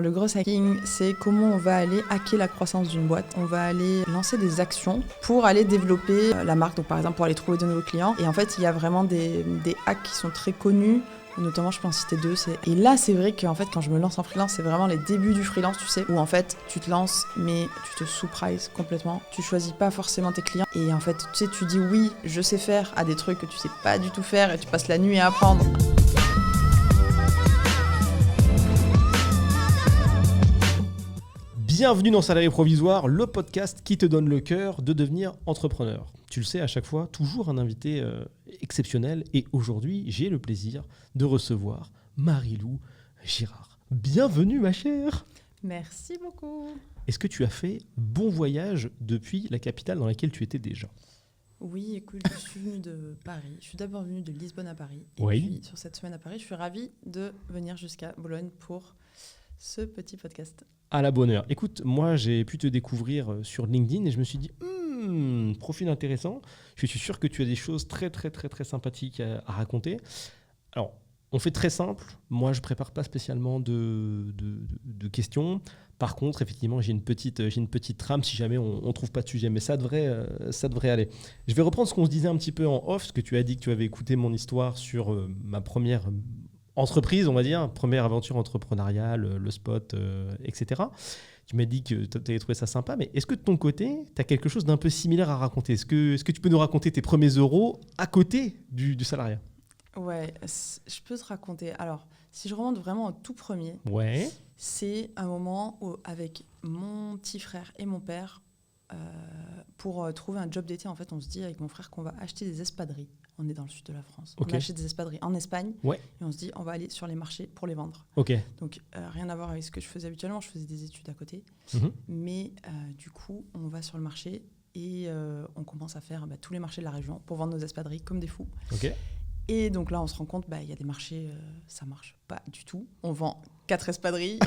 Le growth hacking, c'est comment on va aller hacker la croissance d'une boîte. On va aller lancer des actions pour aller développer la marque, donc par exemple pour aller trouver de nouveaux clients. Et en fait, il y a vraiment des hacks qui sont très connus, notamment je peux en citer deux. Et là, c'est vrai qu'en fait, quand je me lance en freelance, c'est vraiment les débuts du freelance, tu sais, où en fait, tu te lances, mais tu te sous-prices complètement. Tu choisis pas forcément tes clients. Et en fait, tu sais, tu dis oui, je sais faire à des trucs que tu sais pas du tout faire et tu passes la nuit à apprendre. Bienvenue dans Salarié Provisoire, le podcast qui te donne le cœur de devenir entrepreneur. Tu le sais, à chaque fois, toujours un invité exceptionnel. Et aujourd'hui, j'ai le plaisir de recevoir Marie-Lou Girard. Bienvenue, ma chère. Merci beaucoup. Est-ce que tu as fait bon voyage depuis la capitale dans laquelle tu étais déjà ? Oui, écoute, je suis venue de Paris. Je suis d'abord venue de Lisbonne à Paris. Et Oui. puis, sur cette semaine à Paris, je suis ravie de venir jusqu'à Bologne pour ce petit podcast. À la bonne heure. Écoute, moi, j'ai pu te découvrir sur LinkedIn et je me suis dit, profil intéressant. Je suis sûr que tu as des choses très, très, très, très sympathiques à raconter. Alors, on fait très simple. Moi, je ne prépare pas spécialement de questions. Par contre, effectivement, j'ai une petite trame si jamais on ne trouve pas de sujet. Mais ça devrait aller. Je vais reprendre ce qu'on se disait un petit peu en off, parce que tu as dit que tu avais écouté mon histoire sur ma première entreprise, on va dire, première aventure entrepreneuriale, le spot, etc. Tu m'as dit que tu avais trouvé ça sympa, mais est-ce que de ton côté, tu as quelque chose d'un peu similaire à raconter ? Est-ce que tu peux nous raconter tes premiers euros à côté du salariat ? Ouais, je peux te raconter. Alors, si je remonte vraiment au tout premier, Ouais. c'est un moment où, avec mon petit frère et mon père, pour trouver un job d'été, en fait, on se dit avec mon frère qu'on va acheter des espadrilles. On est dans le sud de la France. Okay. On achète des espadrilles en Espagne. Ouais. Et on se dit on va aller sur les marchés pour les vendre. Ok. Donc, rien à voir avec ce que je faisais habituellement. Je faisais des études à côté. Mm-hmm. Mais du coup, on va sur le marché et on commence à faire tous les marchés de la région pour vendre nos espadrilles comme des fous. Ok. Et donc là, on se rend compte, il y a des marchés, ça marche pas du tout. On vend 4 espadrilles.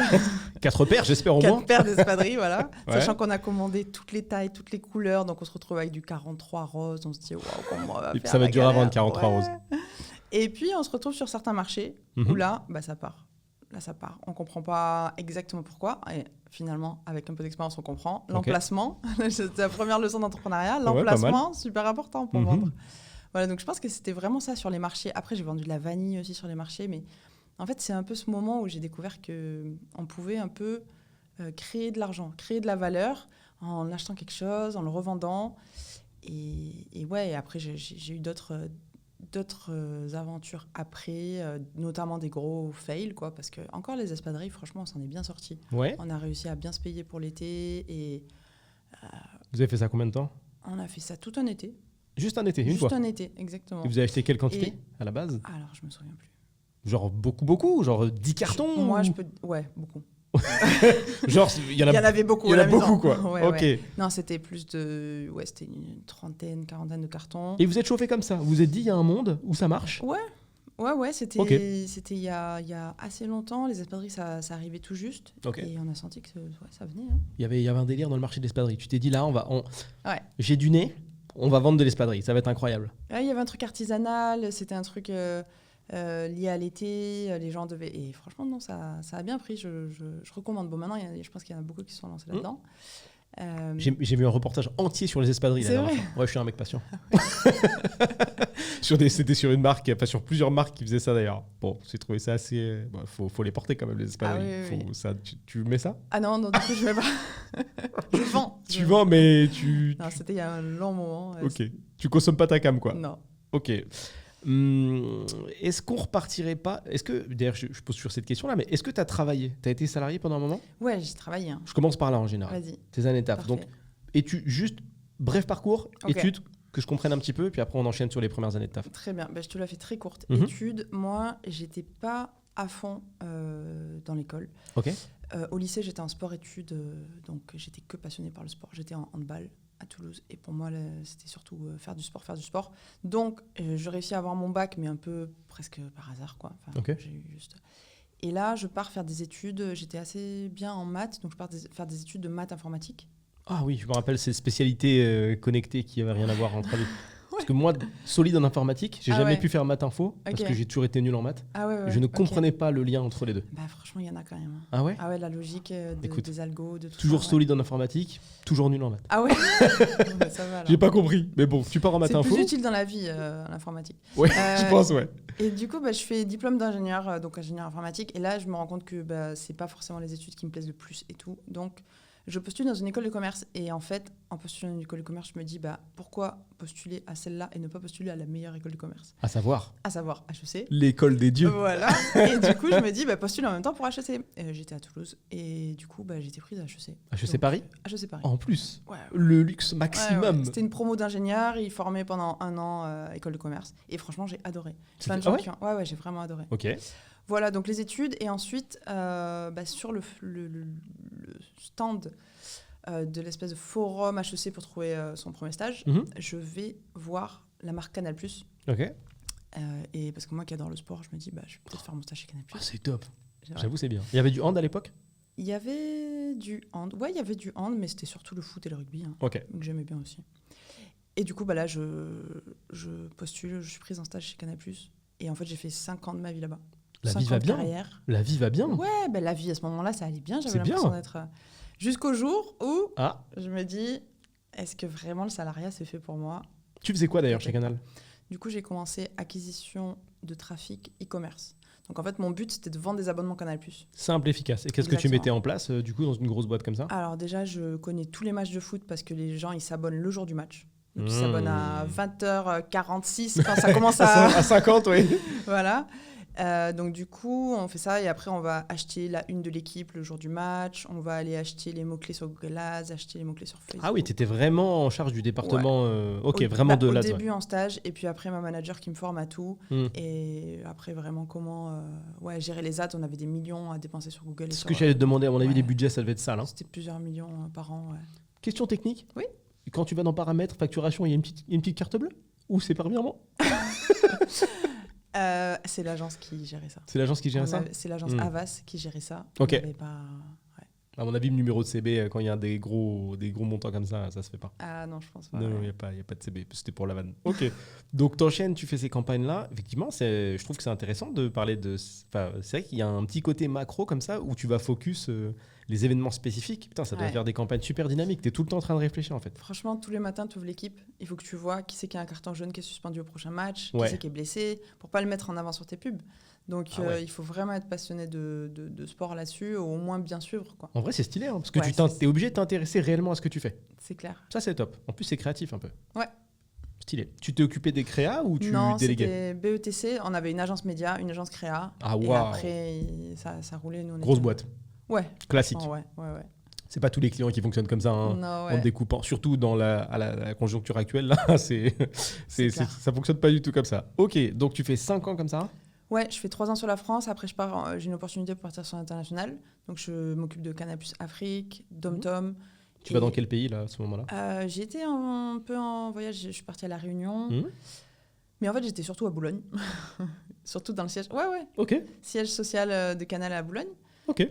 4 paires, j'espère au moins. 4 paires d'espadrilles, voilà. Ouais. Sachant qu'on a commandé toutes les tailles, toutes les couleurs. Donc on se retrouve avec du 43 rose. On se dit, waouh, comment on va faire ça va la durer à galère. vendre 43 roses. Et puis on se retrouve sur certains marchés où là, ça part. Là, ça part. On comprend pas exactement pourquoi. Et finalement, avec un peu d'expérience, on comprend. L'emplacement, c'était la première leçon d'entrepreneuriat. L'emplacement, super important pour vendre. Voilà, donc je pense que c'était vraiment ça sur les marchés. Après, j'ai vendu de la vanille aussi sur les marchés, mais en fait, c'est un peu ce moment où j'ai découvert qu'on pouvait un peu créer de l'argent, créer de la valeur en achetant quelque chose, en le revendant. Et ouais, après, j'ai eu d'autres aventures après, notamment des gros fails, quoi, parce que encore les espadrilles, franchement, on s'en est bien sortis. Ouais. On a réussi à bien se payer pour l'été. Et vous avez fait ça combien de temps ? On a fait ça tout un été. Juste un été, une fois. Juste un été, exactement. Et vous avez acheté quelle quantité à la base ? Alors, je me souviens plus. Genre beaucoup, genre 10 cartons Moi, je peux... Ouais, beaucoup. Genre, il y en avait beaucoup. Il y en a beaucoup, quoi. Ouais, ok. Ouais. Non, c'était plus de... Ouais, c'était une trentaine, quarantaine de cartons. Et vous êtes chauffé comme ça ? Vous vous êtes dit, il y a un monde où ça marche ? Ouais, c'était il y a assez longtemps. Les espadrilles, ça arrivait tout juste. Okay. Et on a senti que ça venait. Hein. Il y avait un délire dans le marché de l'espadrille. Tu t'es dit, là, Ouais. j'ai du nez, on va vendre de l'espadrille. Ça va être incroyable. Il y avait un truc artisanal. C'était un truc lié à l'été. Les gens devaient... Et franchement, non, ça a bien pris. Je recommande. Bon, maintenant, je pense qu'il y en a beaucoup qui se sont lancés là-dedans. J'ai vu un reportage entier sur les espadrilles. C'est vrai ? Ouais, je suis un mec patient. C'était sur une marque, enfin sur plusieurs marques qui faisaient ça d'ailleurs. Bon, j'ai trouvé ça assez... Bon, faut les porter quand même, les espadrilles. Oui. Ça, tu mets ça ? Ah non, du coup, je mets pas. Je vends. Tu vends, mais Non, c'était il y a un long moment. Ok. Tu consommes pas ta cam, quoi. Non. Ok. Est-ce qu'on repartirait pas... D'ailleurs, je pose toujours cette question-là, mais est-ce que tu as travaillé ? Tu as été salarié pendant un moment ? Ouais, j'ai travaillé. Hein. Je commence par là en général. Vas-y. Tes années taf. Parfait. Donc, juste bref parcours, Okay. études, que je comprenne un petit peu, puis après on enchaîne sur les premières années de taf. Très bien. Je te la fais très courte. Mm-hmm. Études, moi, j'étais pas à fond dans l'école. Ok. Au lycée, j'étais en sport-études, donc j'étais que passionnée par le sport. J'étais en handball à Toulouse. Et pour moi, là, c'était surtout faire du sport. Donc, je réussis à avoir mon bac, mais un peu presque par hasard, quoi. Enfin, Okay. j'ai eu juste... Et là, je pars faire des études. J'étais assez bien en maths, donc je pars faire des études de maths informatique. Ah oui, je me rappelle ces spécialités connectées qui n'avaient rien à voir entre elles. Ouais. que moi, solide en informatique, j'ai jamais pu faire maths info parce que j'ai toujours été nul en maths. Je ne comprenais pas le lien entre les deux. Bah, franchement, il y en a quand même. Ah ouais? Ah ouais, la logique des algos, de tout toujours ça. Solide en informatique, toujours nul en maths. Ah ouais. Ça va, j'ai pas compris, mais bon, tu pars en maths info. C'est plus utile dans la vie, l'informatique. Ouais, je pense, ouais. Et du coup, je fais diplôme d'ingénieur, donc ingénieur informatique. Et là, je me rends compte que c'est pas forcément les études qui me plaisent le plus et tout. Donc, je postule dans une école de commerce. Et en fait, en postulant dans une école de commerce, je me dis, pourquoi postuler à celle-là et ne pas postuler à la meilleure école de commerce? À savoir HEC. L'école des dieux. Voilà. Et du coup, je me dis, postule en même temps pour HEC. J'étais à Toulouse. Et du coup, j'ai été prise à HEC. HEC Paris? HEC Paris. En plus, le luxe maximum. Ouais. C'était une promo d'ingénieur. Ils formaient pendant 1 an école de commerce. Et franchement, j'ai adoré. Ouais, j'ai vraiment adoré. Ok. Voilà, donc les études. Et ensuite, sur le stand de l'espèce de forum HEC pour trouver son premier stage, je vais voir la marque Canal+. Ok. Et parce que moi qui adore le sport, je me dis, je vais peut-être faire mon stage chez Canal+. C'est top. J'avoue, c'est bien. Il y avait du hand à l'époque? Il y avait du hand. Ouais, il y avait du hand, mais c'était surtout le foot et le rugby. Donc j'aimais bien aussi. Et du coup, là, je postule, je suis prise en stage chez Canal+. Et en fait, j'ai fait 5 ans de ma vie là-bas. La vie va bien. La vie va bien. Ouais, la vie à ce moment-là, ça allait bien. J'avais l'impression d'être... Jusqu'au jour où je me dis, est-ce que vraiment le salariat, c'est fait pour moi? Tu faisais quoi d'ailleurs chez Canal? Du coup, j'ai commencé acquisition de trafic e-commerce. Donc en fait, mon but, c'était de vendre des abonnements Canal+. Simple, efficace. Et qu'est-ce que tu mettais en place du coup dans une grosse boîte comme ça? Alors déjà, je connais tous les matchs de foot parce que les gens, ils s'abonnent le jour du match. Donc ils s'abonnent à 20h46 quand ça commence à 50, oui. Voilà. Donc du coup, on fait ça et après, on va acheter la une de l'équipe le jour du match. On va aller acheter les mots-clés sur Google Ads, acheter les mots-clés sur Facebook. Ah oui, tu étais vraiment en charge du département. Vraiment de l'Ads. Au début en stage et puis après, ma manager qui me forme à tout. Et après, vraiment comment gérer les ads. On avait des millions à dépenser sur Google. C'est ce que j'allais te demander. À mon avis, les budgets, ça devait être ça. C'était plusieurs millions par an. Ouais. Question technique. Oui. Quand tu vas dans paramètres, facturation, il y a une petite carte bleue? Ou c'est par virement? C'est l'agence qui gérait ça. C'est l'agence qui gérait ça? C'est l'agence Havas qui gérait ça. Ok. Pas... À mon avis, le numéro de CB, quand il y a des gros montants comme ça se fait pas. Ah non, je pense pas. Non, il n'y a pas de CB. C'était pour la vanne. Ok. Donc, t'enchaînes, tu fais ces campagnes-là. Effectivement, je trouve que c'est intéressant de parler de... Enfin, c'est vrai qu'il y a un petit côté macro comme ça où tu vas focus les événements spécifiques. Putain, ça doit faire des campagnes super dynamiques. Tu es tout le temps en train de réfléchir, en fait. Franchement, tous les matins, tu ouvres l'équipe. Il faut que tu vois qui c'est qui a un carton jaune qui est suspendu au prochain match, qui c'est qui est blessé, pour pas le mettre en avant sur tes pubs. Donc, il faut vraiment être passionné de sport là-dessus, ou au moins bien suivre, quoi. En vrai, c'est stylé, parce que tu es obligé de t'intéresser réellement à ce que tu fais. C'est clair. Ça, c'est top. En plus, c'est créatif un peu. Ouais. Stylé. Tu t'es occupé des créas ou tu Non, c'était déléguais? BETC. On avait une agence média, une agence créa. Ah, et après, ça roulait. Nous, grosse boîte. Ouais. Classique. Ouais. C'est pas tous les clients qui fonctionnent comme ça, en découpant. Surtout dans la conjoncture actuelle, là, ça fonctionne pas du tout comme ça. Ok, donc tu fais 5 ans comme ça? Ouais, je fais 3 ans sur la France. Après, j'ai une opportunité pour partir sur l'international. Donc, je m'occupe de Canal+ Afrique, DomTom. Tu vas dans quel pays, là, à ce moment-là? J'ai été un peu en voyage. Je suis partie à La Réunion. Mais en fait, j'étais surtout à Boulogne. Surtout dans le siège. Ouais. Ok. Siège social de Canal à Boulogne. Ok.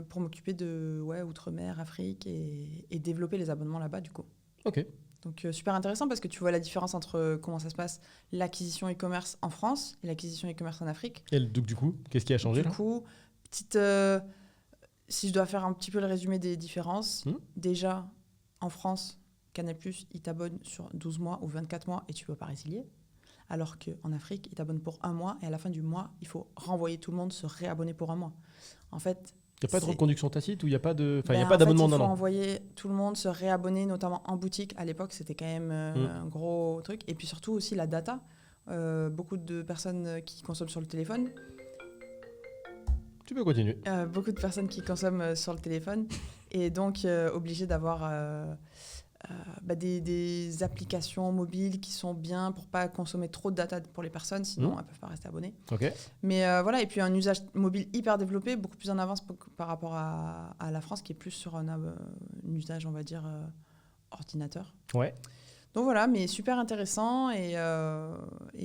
Pour m'occuper de Outre-mer, Afrique et développer les abonnements là-bas, du coup. Ok. Donc, super intéressant parce que tu vois la différence entre comment ça se passe, l'acquisition e-commerce en France et l'acquisition e-commerce en Afrique. Et donc, du coup, qu'est-ce qui a changé là? Du coup, si je dois faire un petit peu le résumé des différences, déjà, en France, Canal+, il t'abonne sur 12 mois ou 24 mois et tu ne peux pas résilier. Alors qu'en Afrique, il t'abonne pour 1 mois et à la fin du mois, il faut renvoyer tout le monde, se réabonner pour 1 mois. En fait... Il n'y a pas de reconduction tacite ou il n'y a pas de... Enfin, il n'y a pas d'abonnement Il faut envoyer tout le monde, se réabonner, notamment en boutique. À l'époque, c'était quand même un gros truc. Et puis surtout aussi la data. Beaucoup de personnes qui consomment sur le téléphone. Tu peux continuer. Beaucoup de personnes qui consomment sur le téléphone. Et donc, obligés d'avoir des applications mobiles qui sont bien pour ne pas consommer trop de data pour les personnes. Sinon, elles ne peuvent pas rester abonnées. Okay. Mais voilà, et puis un usage mobile hyper développé, beaucoup plus en avance par rapport à la France, qui est plus sur un usage, on va dire, ordinateur. Ouais. Donc voilà, mais super intéressant. Et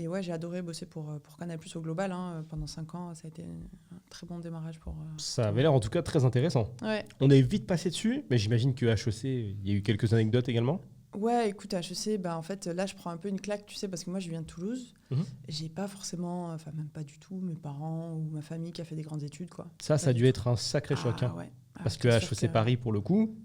ouais, j'ai adoré bosser pour Canal+ au global. Pendant 5 ans, ça a été un très bon démarrage pour... Ça avait l'air en tout cas très intéressant. Ouais. On est vite passé dessus, mais j'imagine que HEC, il y a eu quelques anecdotes également. Ouais, écoute, à HEC, en fait, là, je prends un peu une claque, tu sais, parce que moi, je viens de Toulouse. J'ai pas forcément, enfin, même pas du tout, mes parents ou ma famille qui a fait des grandes études, quoi. Ça a dû être un sacré choc. Hein. Ouais. Parce que HEC Paris, pour le coup,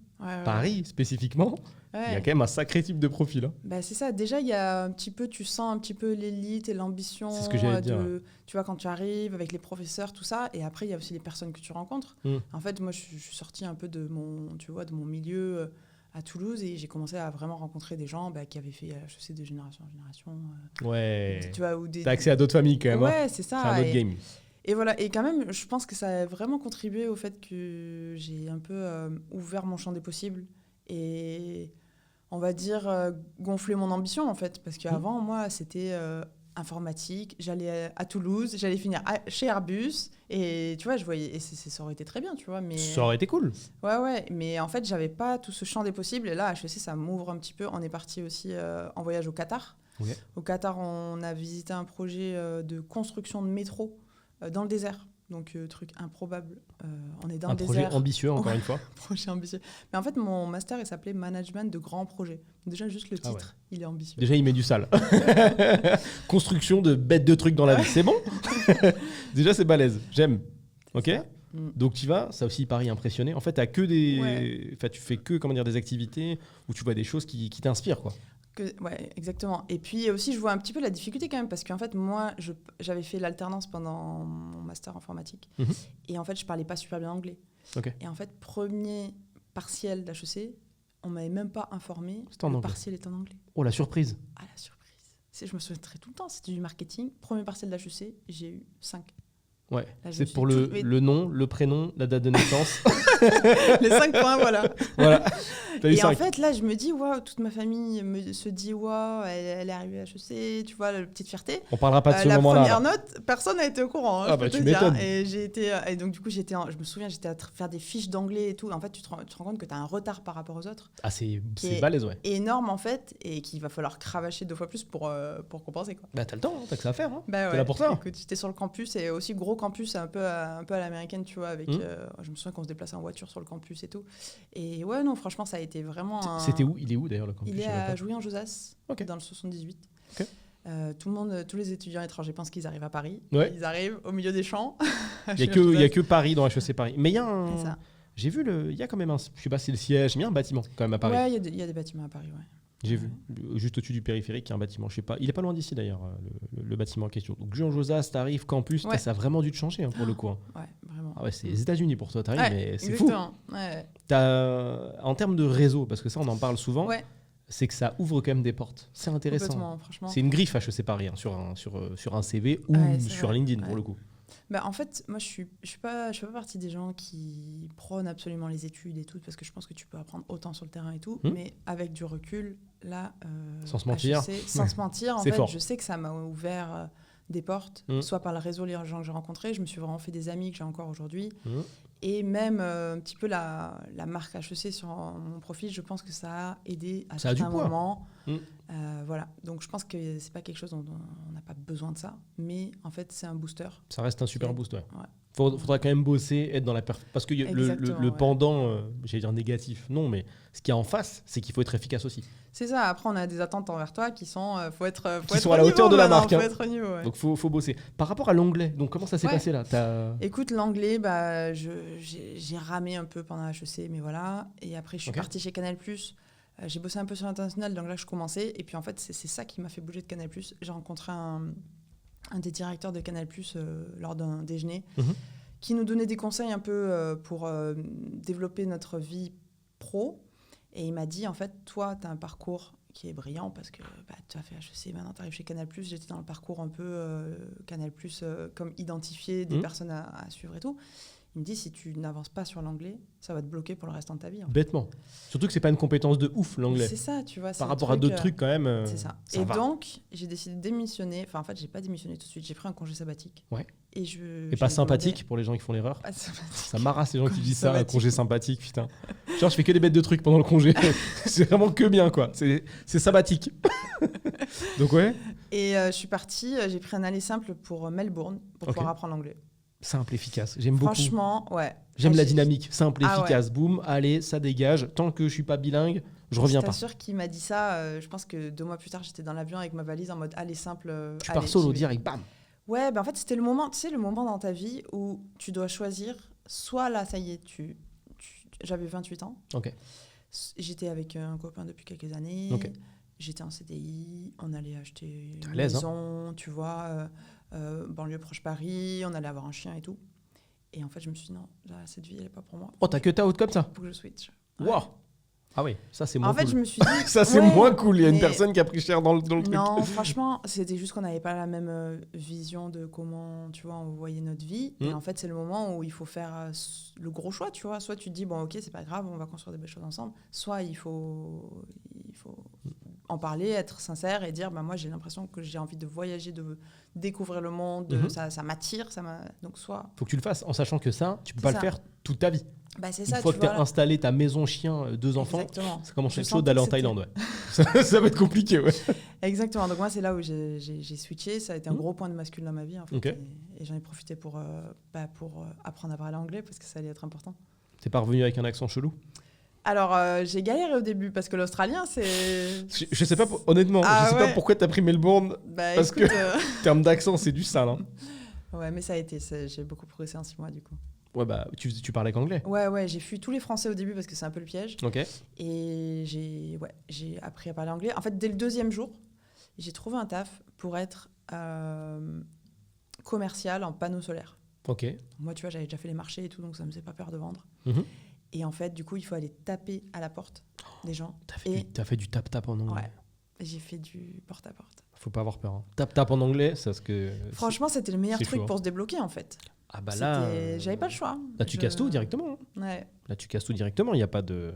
Paris spécifiquement, il y a quand même un sacré type de profil. Hein. C'est ça. Déjà, il y a un petit peu, tu sens un petit peu l'élite et l'ambition. C'est ce que j'allais dire. Tu vois, quand tu arrives avec les professeurs, tout ça. Et après, il y a aussi les personnes que tu rencontres. En fait, moi, je suis sortie un peu de mon milieu à Toulouse et j'ai commencé à vraiment rencontrer des gens qui avaient fait HEC de génération en génération. Ouais. Tu vois, t'as accès à d'autres familles quand même. Ouais, c'est ça. C'est un autre game. Et voilà. Et quand même, je pense que ça a vraiment contribué au fait que j'ai un peu ouvert mon champ des possibles et, on va dire, gonfler mon ambition en fait. Parce qu'avant, moi, c'était informatique. J'allais à Toulouse, j'allais finir chez Airbus. Et tu vois, je voyais, et ça aurait été très bien, tu vois. Mais ça aurait été cool. Ouais. Mais en fait, j'avais pas tout ce champ des possibles. Et là, HEC, ça m'ouvre un petit peu. On est parti aussi en voyage au Qatar. Okay. Au Qatar, on a visité un projet de construction de métro dans le désert. Donc, truc improbable. On est dans le désert. Un projet ambitieux, encore une fois. Projet ambitieux. Mais en fait, mon master, il s'appelait Management de grands projets. Déjà, juste le titre, il est ambitieux. Déjà, il met du sale. Construction de bêtes de trucs dans la vie. C'est bon. Déjà, c'est balèze. J'aime. Ok. Donc, tu vas, ça aussi, Paris impressionné. En fait, tu fais que des activités où tu vois des choses qui t'inspirent, quoi. Ouais, exactement. Et puis aussi, je vois un petit peu la difficulté quand même, parce qu'en fait, moi, j'avais fait l'alternance pendant mon master informatique, et en fait, je parlais pas super bien anglais. Okay. Et en fait, premier partiel d'HEC, on m'avait même pas informé que le partiel est en anglais. Oh, la surprise. Ah, la surprise. Je me souviendrai tout le temps, c'était du marketing. Premier partiel d'HEC, j'ai eu 5. Ouais, là, c'est pour le nom, le prénom, la date de naissance. Les 5 points, voilà. Et 5. En fait, là, je me dis, waouh, toute ma famille se dit, waouh, elle est arrivée à HEC, tu vois, la petite fierté. On parlera pas de ce moment-là. La première note, personne n'a été au courant. Ah, tu m'étonnes. Et donc, du coup, je me souviens, j'étais à faire des fiches d'anglais et tout. En fait, tu te rends compte que tu as un retard par rapport aux autres. Ah, c'est balèze, ouais. Énorme, en fait, et qu'il va falloir cravacher 2 fois plus pour compenser, quoi. T'as le temps, t'as que ça à faire. Hein. Ouais. T'es là pour ça. Écoute, j'étais sur le campus, et aussi gros campus, un peu à l'américaine, tu vois, avec... je me souviens qu'on se déplaçait en voiture sur le campus et tout. Et ouais, non, franchement, ça a été vraiment... C'était où ? Il est où, d'ailleurs, le campus ? Il est à Jouy-en-Josas, dans le 78. Okay. Tous les étudiants étrangers pensent qu'ils arrivent à Paris. Ouais. Ils arrivent au milieu des champs. Il n'y a que Paris dans HEC Paris. Mais il y a un... J'ai vu, il y a quand même un... Je sais pas si c'est le siège, mais il y a un bâtiment quand même à Paris. Ouais, il y a des bâtiments à Paris, ouais. J'ai vu, juste au-dessus du périphérique, il y a un bâtiment. Je sais pas, il est pas loin d'ici d'ailleurs, le bâtiment en question. Donc Jouy-en-Josas, t'arrives, campus, ça a vraiment dû te changer pour le coup. Hein. Ouais, vraiment. Ah ouais, c'est les États-Unis pour toi, t'arrives, mais c'est fou. Ouais. En termes de réseau, parce que ça on en parle souvent, c'est que ça ouvre quand même des portes. C'est intéressant. Franchement. C'est une griffe HEC Paris hein, sur un CV ou sur LinkedIn pour le coup. En fait, moi, je suis pas partie des gens qui prônent absolument les études et tout, parce que je pense que tu peux apprendre autant sur le terrain et tout, mais avec du recul, là, sans se mentir, en fait, fort. Je sais que ça m'a ouvert des portes, soit par le réseau, les gens que j'ai rencontrés, je me suis vraiment fait des amis que j'ai encore aujourd'hui, et même un petit peu la marque HEC sur mon profil, je pense que ça a aidé à certains moments. Voilà, donc je pense que c'est pas quelque chose dont on n'a pas besoin de ça, mais en fait c'est un booster. Ça reste un super booster. Faudra quand même bosser, être dans la parce que le pendant, j'allais dire négatif, non, mais ce qu'il y a en face, c'est qu'il faut être efficace aussi. C'est ça. Après, on a des attentes envers toi qui sont, faut être à la hauteur de la marque. Faut être au niveau, Donc faut bosser. Par rapport à l'anglais, donc comment ça s'est passé là ? Écoute, l'anglais, j'ai ramé un peu pendant HEC, mais voilà. Et après, je suis partie chez Canal+. J'ai bossé un peu sur l'international, donc là, je commençais. Et puis en fait, c'est ça qui m'a fait bouger de Canal+. J'ai rencontré un des directeurs de Canal+, lors d'un déjeuner, qui nous donnait des conseils un peu pour développer notre vie pro. Et il m'a dit, en fait, toi, tu as un parcours qui est brillant parce que tu as fait HEC, maintenant tu arrives chez Canal+. J'étais dans le parcours un peu Canal+, comme identifier des personnes à suivre et tout. Il me dit, si tu n'avances pas sur l'anglais, ça va te bloquer pour le restant de ta vie. En fait. Bêtement. Surtout que c'est pas une compétence de ouf, l'anglais. C'est ça, tu vois. Par rapport à d'autres trucs, quand même. C'est ça. Et donc, j'ai décidé de démissionner. Enfin, en fait, j'ai pas démissionné tout de suite. J'ai pris un congé sabbatique. Ouais. Et pas sympathique pour les gens qui font l'erreur. Ça m'arrasse les gens qui disent ça, un congé sympathique, putain. Genre, je fais que des bêtes de trucs pendant le congé. C'est vraiment que bien, quoi. C'est sabbatique. Donc, ouais. Et je suis partie, j'ai pris un aller simple pour Melbourne pour pouvoir apprendre l'anglais. Simple, efficace. J'aime beaucoup. Franchement, ouais. J'aime la dynamique. Simple, efficace. Boum, allez, ça dégage. Tant que je suis pas bilingue, je reviens pas. Je t'assure qu'il m'a dit ça. Je pense que 2 mois plus tard, j'étais dans l'avion avec ma valise en mode allez, simple. Tu pars solo direct, bam. Ouais, en fait, c'était le moment, tu sais, le moment dans ta vie où tu dois choisir. Soit là, ça y est, j'avais 28 ans. Ok. J'étais avec un copain depuis quelques années. Ok. J'étais en CDI. On allait acheter une l'aise, maison, tu vois, banlieue proche Paris. On allait avoir un chien et tout. Et en fait, je me suis dit non, là, cette vie, elle n'est pas pour moi. Oh, t'as que out comme ça? Faut que je switch. Wow. Ah oui, ça c'est moins cool. En fait, je me suis dit... ça c'est moins cool, il y a une personne qui a pris cher dans le truc. Non, franchement, c'était juste qu'on n'avait pas la même vision de comment, tu vois, on voyait notre vie. Et en fait, c'est le moment où il faut faire le gros choix, tu vois. Soit tu te dis, bon, ok, c'est pas grave, on va construire des belles choses ensemble. Soit il faut en parler, être sincère et dire, moi, j'ai l'impression que j'ai envie de voyager, de découvrir le monde, ça m'attire. Donc, soit... Faut que tu le fasses en sachant que ça, tu peux pas le faire toute ta vie. C'est Une ça, fois que tu as installé ta maison chien, 2 enfants, exactement. ça commence à être chaud d'aller en Thaïlande. Ouais. ça va être compliqué. Ouais. Exactement. Donc moi, c'est là où j'ai switché. Ça a été un gros point de bascule dans ma vie. En fait, okay. Et j'en ai profité pour apprendre à parler anglais parce que ça allait être important. T'es pas revenu avec un accent chelou? Alors, j'ai galéré au début parce que l'australien, c'est... Je sais pas, honnêtement, je sais pas pourquoi t'as pris Melbourne. Parce écoute, que, en termes d'accent, c'est du sale. Hein. Ouais, mais ça a été... J'ai beaucoup progressé en 6 mois, du coup. Ouais, tu parlais qu'anglais. Ouais, j'ai fui tous les Français au début parce que c'est un peu le piège. Ok. Et j'ai appris à parler anglais. En fait, dès le 2e jour, j'ai trouvé un taf pour être commercial en panneaux solaires. Ok. Moi, tu vois, j'avais déjà fait les marchés et tout, donc ça me faisait pas peur de vendre. Et en fait, du coup, il faut aller taper à la porte des gens. T'as fait du tap-tap en anglais. Ouais, j'ai fait du porte-à-porte. Faut pas avoir peur. Hein. Tap-tap en anglais, c'est ce que... Franchement, c'était le meilleur truc pour se débloquer, en fait. Ah bah là... J'avais pas le choix. Là, tu casses tout directement. Ouais. Là, tu casses tout directement, il n'y a pas de...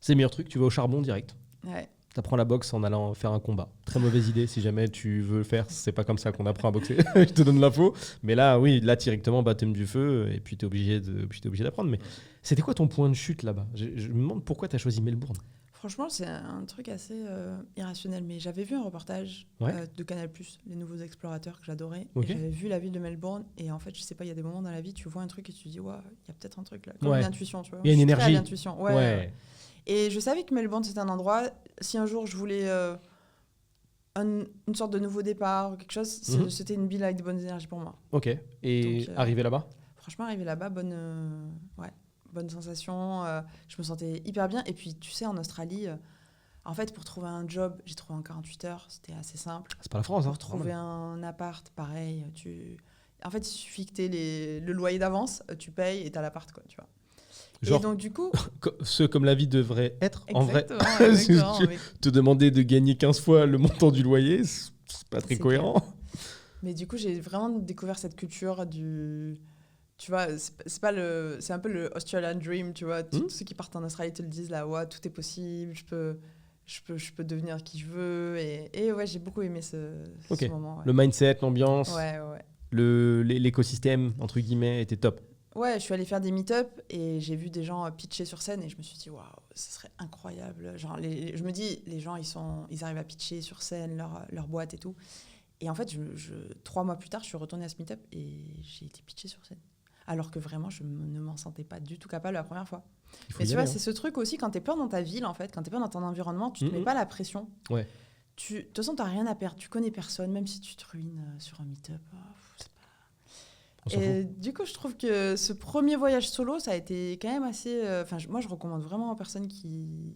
C'est le meilleur truc, tu vas au charbon direct. Ouais. T'apprends la boxe en allant faire un combat. Très mauvaise idée, si jamais tu veux le faire, c'est pas comme ça qu'on apprend à boxer. Je te donne l'info. Mais là, oui, là, directement, baptême du feu, et puis t'es obligé d'apprendre. Mais c'était quoi ton point de chute là-bas? Je me demande pourquoi t'as choisi Melbourne. Franchement, c'est un truc assez irrationnel. Mais j'avais vu un reportage de Canal+, Les Nouveaux Explorateurs, que j'adorais. Okay. J'avais vu la ville de Melbourne. Et en fait, je sais pas, il y a des moments dans la vie, tu vois un truc et tu te dis, il y a peut-être un truc là. Comme une intuition, tu vois. Il y a une énergie. L'intuition. Ouais. Et je savais que Melbourne, c'était un endroit, si un jour je voulais une sorte de nouveau départ ou quelque chose, c'était une ville avec de bonnes énergies pour moi. Ok. Et donc, arriver là-bas? Franchement, arriver là-bas, bonne sensation. Je me sentais hyper bien. Et puis, tu sais, en Australie, en fait, pour trouver un job, j'ai trouvé en 48 heures. C'était assez simple. C'est pas la France, hein. Pour trouver un appart, pareil. En fait, il suffit que tu aies le loyer d'avance, tu payes et tu as l'appart, quoi, tu vois. Genre, et donc, du coup... ce comme la vie devrait être, en vrai. Exactement. Te demander de gagner 15 fois le montant du loyer, c'est pas très cohérent. Clair. Mais du coup, j'ai vraiment découvert cette culture du... Tu vois, c'est un peu le Australian Dream, tu vois. Tous ceux qui partent en Australie te le disent, là, ouais, tout est possible, je peux devenir qui je veux. Et ouais, j'ai beaucoup aimé ce moment. Ouais. Le mindset, l'ambiance, ouais. l'écosystème, entre guillemets, était top. Ouais, je suis allée faire des meet-up et j'ai vu des gens pitcher sur scène et je me suis dit, waouh, ce serait incroyable. Genre, je me dis, les gens, ils arrivent à pitcher sur scène, leur boîte et tout. Et en fait, 3 mois plus tard, je suis retournée à ce meet-up et j'ai été pitcher sur scène. Alors que vraiment, je ne m'en sentais pas du tout capable la première fois. Mais tu vois, c'est ce truc aussi, quand tu es pas dans ta ville, en fait, quand tu n'es pas dans ton environnement, tu ne te mets pas la pression. Ouais. De toute façon, tu n'as rien à perdre. Tu connais personne, même si tu te ruines sur un meet-up. Et du coup, je trouve que ce premier voyage solo, ça a été quand même assez... moi, je recommande vraiment aux personnes qui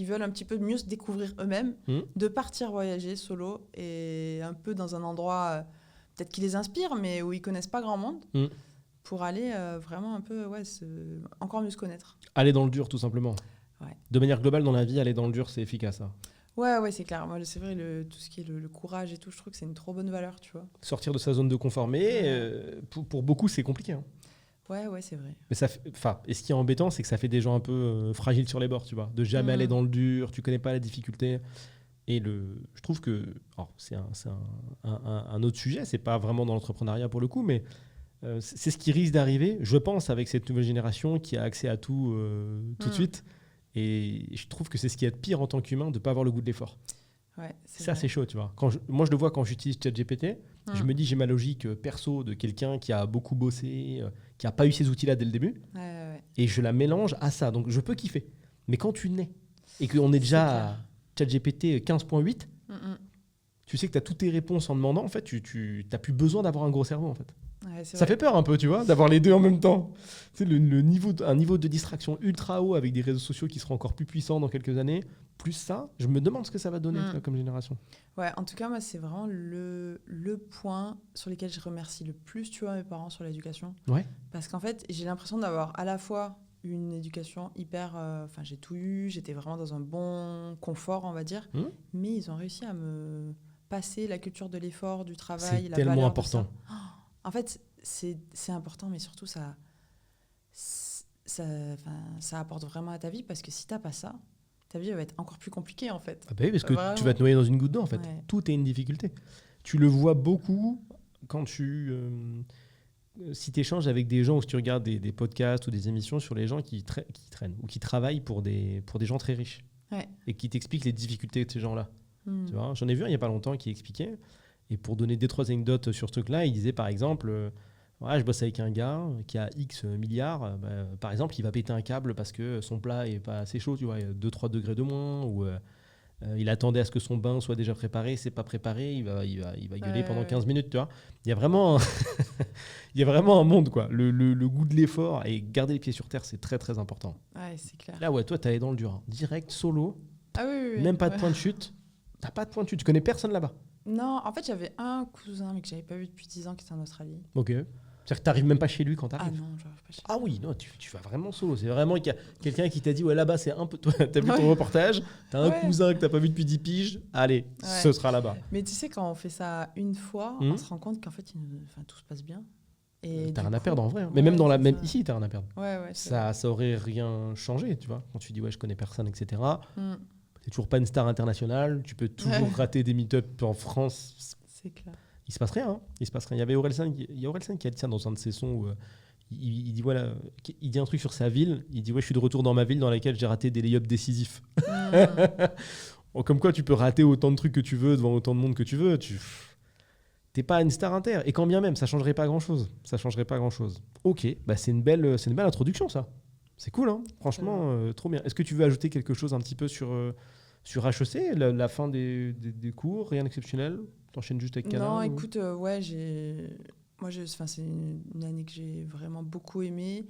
veulent un petit peu mieux se découvrir eux-mêmes, de partir voyager solo et un peu dans un endroit peut-être qui les inspire, mais où ils connaissent pas grand monde, pour aller vraiment un peu, encore mieux se connaître. Aller dans le dur, tout simplement. Ouais. De manière globale, dans la vie, aller dans le dur, c'est efficace. Hein. Ouais, c'est clair. Moi, c'est vrai, tout ce qui est le courage et tout, je trouve que c'est une trop bonne valeur, tu vois. Sortir de sa zone de confort, mais pour beaucoup, c'est compliqué. Hein. Ouais, c'est vrai. Mais et ce qui est embêtant, c'est que ça fait des gens un peu fragiles sur les bords, tu vois. De jamais aller dans le dur, tu connais pas la difficulté. Et je trouve que c'est un autre sujet, c'est pas vraiment dans l'entrepreneuriat pour le coup, mais c'est ce qui risque d'arriver, je pense, avec cette nouvelle génération qui a accès à tout tout de suite. Et je trouve que c'est ce qui est de pire en tant qu'humain, de ne pas avoir le goût de l'effort. Ouais, c'est chaud, tu vois. Moi, je le vois quand j'utilise ChatGPT, je me dis, j'ai ma logique perso de quelqu'un qui a beaucoup bossé, qui n'a pas eu ces outils-là dès le début, et je la mélange à ça. Donc, je peux kiffer. Mais quand tu nais et qu'on est déjà à ChatGPT 15.8, tu sais que tu as toutes tes réponses en demandant, en fait, tu n'as plus besoin d'avoir un gros cerveau, en fait. Ouais, ça fait peur un peu, tu vois, d'avoir les deux en même temps. Tu sais, un niveau de distraction ultra haut avec des réseaux sociaux qui seront encore plus puissants dans quelques années. Plus ça, je me demande ce que ça va donner tu vois, comme génération. Ouais, en tout cas, moi, c'est vraiment le point sur lequel je remercie le plus, tu vois, mes parents sur l'éducation. Ouais. Parce qu'en fait, j'ai l'impression d'avoir à la fois une éducation hyper... Enfin, j'ai tout eu, j'étais vraiment dans un bon confort, on va dire. Mais ils ont réussi à me passer la culture de l'effort, du travail, la tellement valeur important. En fait, c'est important, mais surtout, ça apporte vraiment à ta vie, parce que si t'as pas ça, ta vie va être encore plus compliquée, en fait. Ah bah oui, parce que tu vas te noyer dans une goutte d'eau, en fait. Ouais. Tout est une difficulté. Tu le vois beaucoup quand si tu échanges avec des gens ou si tu regardes des podcasts ou des émissions sur les gens qui traînent ou qui travaillent pour des gens très riches et qui t'expliquent les difficultés de ces gens-là. Tu vois, j'en ai vu un il n'y a pas longtemps qui expliquait. Et pour donner 2-3 anecdotes sur ce truc-là, il disait par exemple, je bosse avec un gars qui a X milliards. Par exemple, il va péter un câble parce que son plat n'est pas assez chaud, tu vois, il y a 2-3 degrés de moins. Ou il attendait à ce que son bain soit déjà préparé. C'est pas préparé, il va gueuler pendant 15 minutes, tu vois. Il y a vraiment un monde, quoi. Le goût de l'effort et garder les pieds sur terre, c'est très, très important. Ouais, c'est clair. Là, toi, tu allé dans le dur. Hein. Direct, solo. Ah oui. Même pas de point de chute. T'as pas de point de chute. Tu connais personne là-bas. Non, en fait, j'avais un cousin, mais que j'avais pas vu depuis 10 ans, qui était en Australie. Ok. C'est-à-dire que t'arrives même pas chez lui quand t'arrives. Ah non, j'arrive pas chez lui. Ah oui, non, tu vas vraiment solo. C'est vraiment quelqu'un qui t'a dit, ouais, là-bas, c'est un peu... Toi, t'as vu ton reportage, t'as un cousin que t'as pas vu depuis 10 piges, allez, ce sera là-bas. Mais tu sais, quand on fait ça une fois, on se rend compte qu'en fait, tout se passe bien. Et t'as rien à perdre en vrai. Hein. Mais même ici, t'as rien à perdre. Ouais, ça aurait rien changé, tu vois. Quand tu dis, ouais, je connais personne, etc. T'es toujours pas une star internationale, tu peux toujours rater des meet-up en France. C'est clair. Il se passe rien. Hein. Il se passe rien. Il y avait Orelsan qui a dit ça dans un de ses sons où il dit voilà, il dit un truc sur sa ville. Il dit ouais, je suis de retour dans ma ville dans laquelle j'ai raté des lay-ups décisifs. Comme quoi, tu peux rater autant de trucs que tu veux devant autant de monde que tu veux. T'es pas une star inter. Et quand bien même, ça changerait pas grand-chose. Ok, bah c'est une belle introduction ça. C'est cool, hein. Franchement, trop bien. Est-ce que tu veux ajouter quelque chose un petit peu sur HEC, la fin des cours, rien d'exceptionnel? T'enchaînes juste avec Canal? Non, écoute, c'est une année que j'ai vraiment beaucoup aimée.